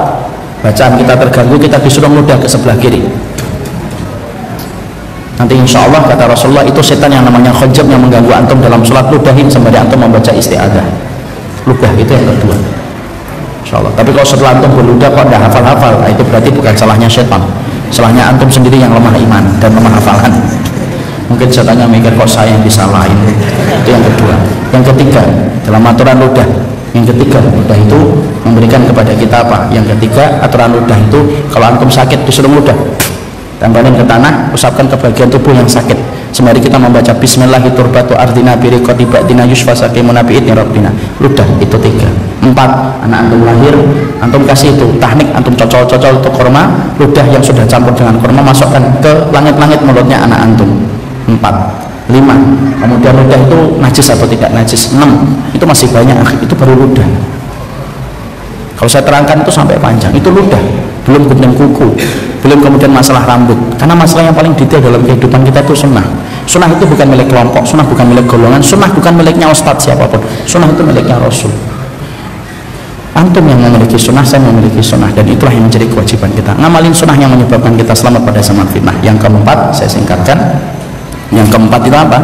bacaan kita terganggu, kita disuruh ludah ke sebelah kiri. Nanti insya Allah kata Rasulullah itu setan yang namanya khojab yang mengganggu antum dalam sholat, ludahin sembari antum membaca isti'adzah. Ludah itu yang kedua. InsyaAllah. Tapi kalau setelah antum berludah kok tidak hafal-hafal, itu berarti bukan salahnya setan, salahnya antum sendiri yang lemah iman dan lemah hafalan. Mungkin setannya mikir kok saya yang disalahin. Itu yang kedua. Yang ketiga, dalam aturan ludah, yang ketiga, ludah itu memberikan kepada kita apa? Yang ketiga, aturan ludah itu kalau antum sakit disuruh ludah, tempelin ke tanah, usapkan ke bagian tubuh yang sakit sembari kita membaca Bismillahi turbatu ardina biriqati ba'dina yusfasaki munabi'idni rabbina. Ludah itu tiga. Empat, anak antum lahir, antum kasih itu teknik, antum cocol-cocol untuk kurma, ludah yang sudah campur dengan kurma masukkan ke langit-langit mulutnya anak antum. Empat. Lima, kemudian ludah itu najis atau tidak najis. 6, itu masih banyak, itu baru ludah. Kalau saya terangkan itu sampai panjang, itu ludah, belum gunting kuku, Belum kemudian masalah rambut, karena masalah yang paling detail dalam kehidupan kita itu sunnah. Sunnah itu bukan milik kelompok, sunnah bukan milik golongan, sunnah bukan miliknya ustadz siapapun, sunnah itu miliknya Rasul. Antum yang memiliki sunnah, saya memiliki sunnah, dan itulah yang menjadi kewajiban kita. Ngamalin sunnah yang menyebabkan kita selamat pada zaman fitnah. Yang keempat, saya singkatkan. Yang keempat itu apa?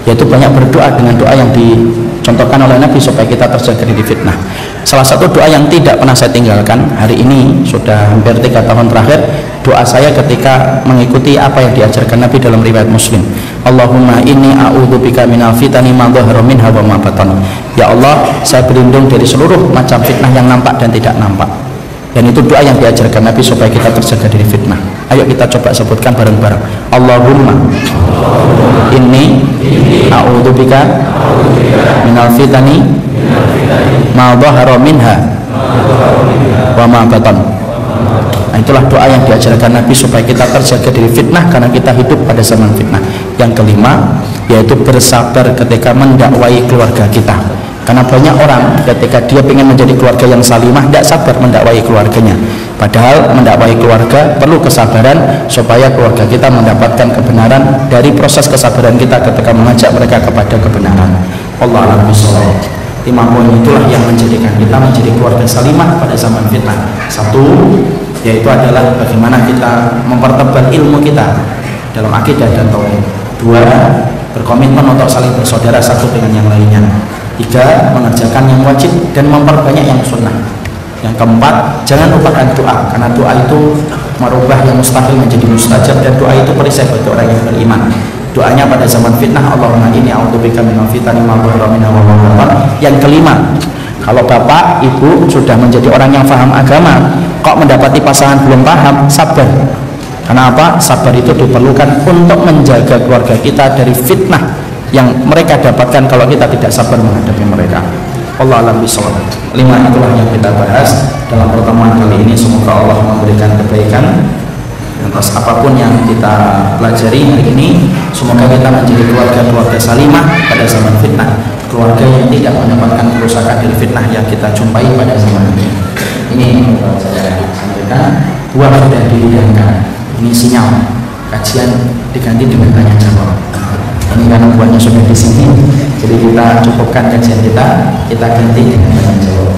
Yaitu banyak berdoa dengan doa yang dicontohkan oleh Nabi supaya kita terjaga dari fitnah. Salah satu doa yang tidak pernah saya tinggalkan hari ini, sudah hampir 3 tahun terakhir, doa saya ketika mengikuti apa yang diajarkan Nabi dalam riwayat Muslim. Allahumma inni a'udzubika minal fitani ma dhahara minha wa ma batan. Ya Allah, saya berlindung dari seluruh macam fitnah yang nampak dan tidak nampak. Dan itu doa yang diajarkan Nabi supaya kita terjaga dari fitnah. Ayo kita coba sebutkan bareng-bareng. Allahumma inni a'udzubika minal fitani ma dhahara minha wa ma batan. Nah, itulah doa yang diajarkan Nabi supaya kita terjaga dari fitnah, karena kita hidup pada zaman fitnah. Yang kelima, yaitu bersabar ketika mendakwai keluarga kita, karena banyak orang ketika dia ingin menjadi keluarga yang salimah tidak sabar mendakwai keluarganya, padahal mendakwai keluarga perlu kesabaran supaya keluarga kita mendapatkan kebenaran dari proses kesabaran kita ketika mengajak mereka kepada kebenaran. Allah a'lam bishawab. 5 poin itulah yang menjadikan kita menjadi keluarga salimah pada zaman fitnah. 1, yaitu adalah bagaimana kita mempertebal ilmu kita dalam akidah dan tauhid. 2, berkomitmen untuk saling bersaudara satu dengan yang lainnya. 3, mengerjakan yang wajib dan memperbanyak yang sunnah. Yang keempat, jangan lupakan doa, karena doa itu merubah yang mustahil menjadi mustajab, dan doa itu perisai bagi orang yang beriman. Doanya pada zaman fitnah, Allahumma inni a'udzubika minal fitani ma dhahara minha wa ma batan. Yang kelima, kalau bapak ibu sudah menjadi orang yang paham agama, kok mendapati pasangan belum paham, sabar. Karena apa? Sabar itu diperlukan untuk menjaga keluarga kita dari fitnah yang mereka dapatkan kalau kita tidak sabar menghadapi mereka. Allah a'lam bishawab. 5 itulah yang kita bahas dalam pertemuan kali ini. Semoga Allah memberikan kebaikan atas apapun yang kita pelajari hari ini. Semoga kita menjadi keluarga-keluarga salimah pada zaman fitnah, keluarga yang tidak mendapatkan kerusakan dari fitnah yang kita jumpai pada zaman ini. Ini yang saya sampaikan. Buah sudah dihidangkan. Ini sinyal kajian diganti dengan tanya jawab. Ini karena buahnya sudah di sini, jadi kita cukupkan kajian kita ganti dengan tanya jawab.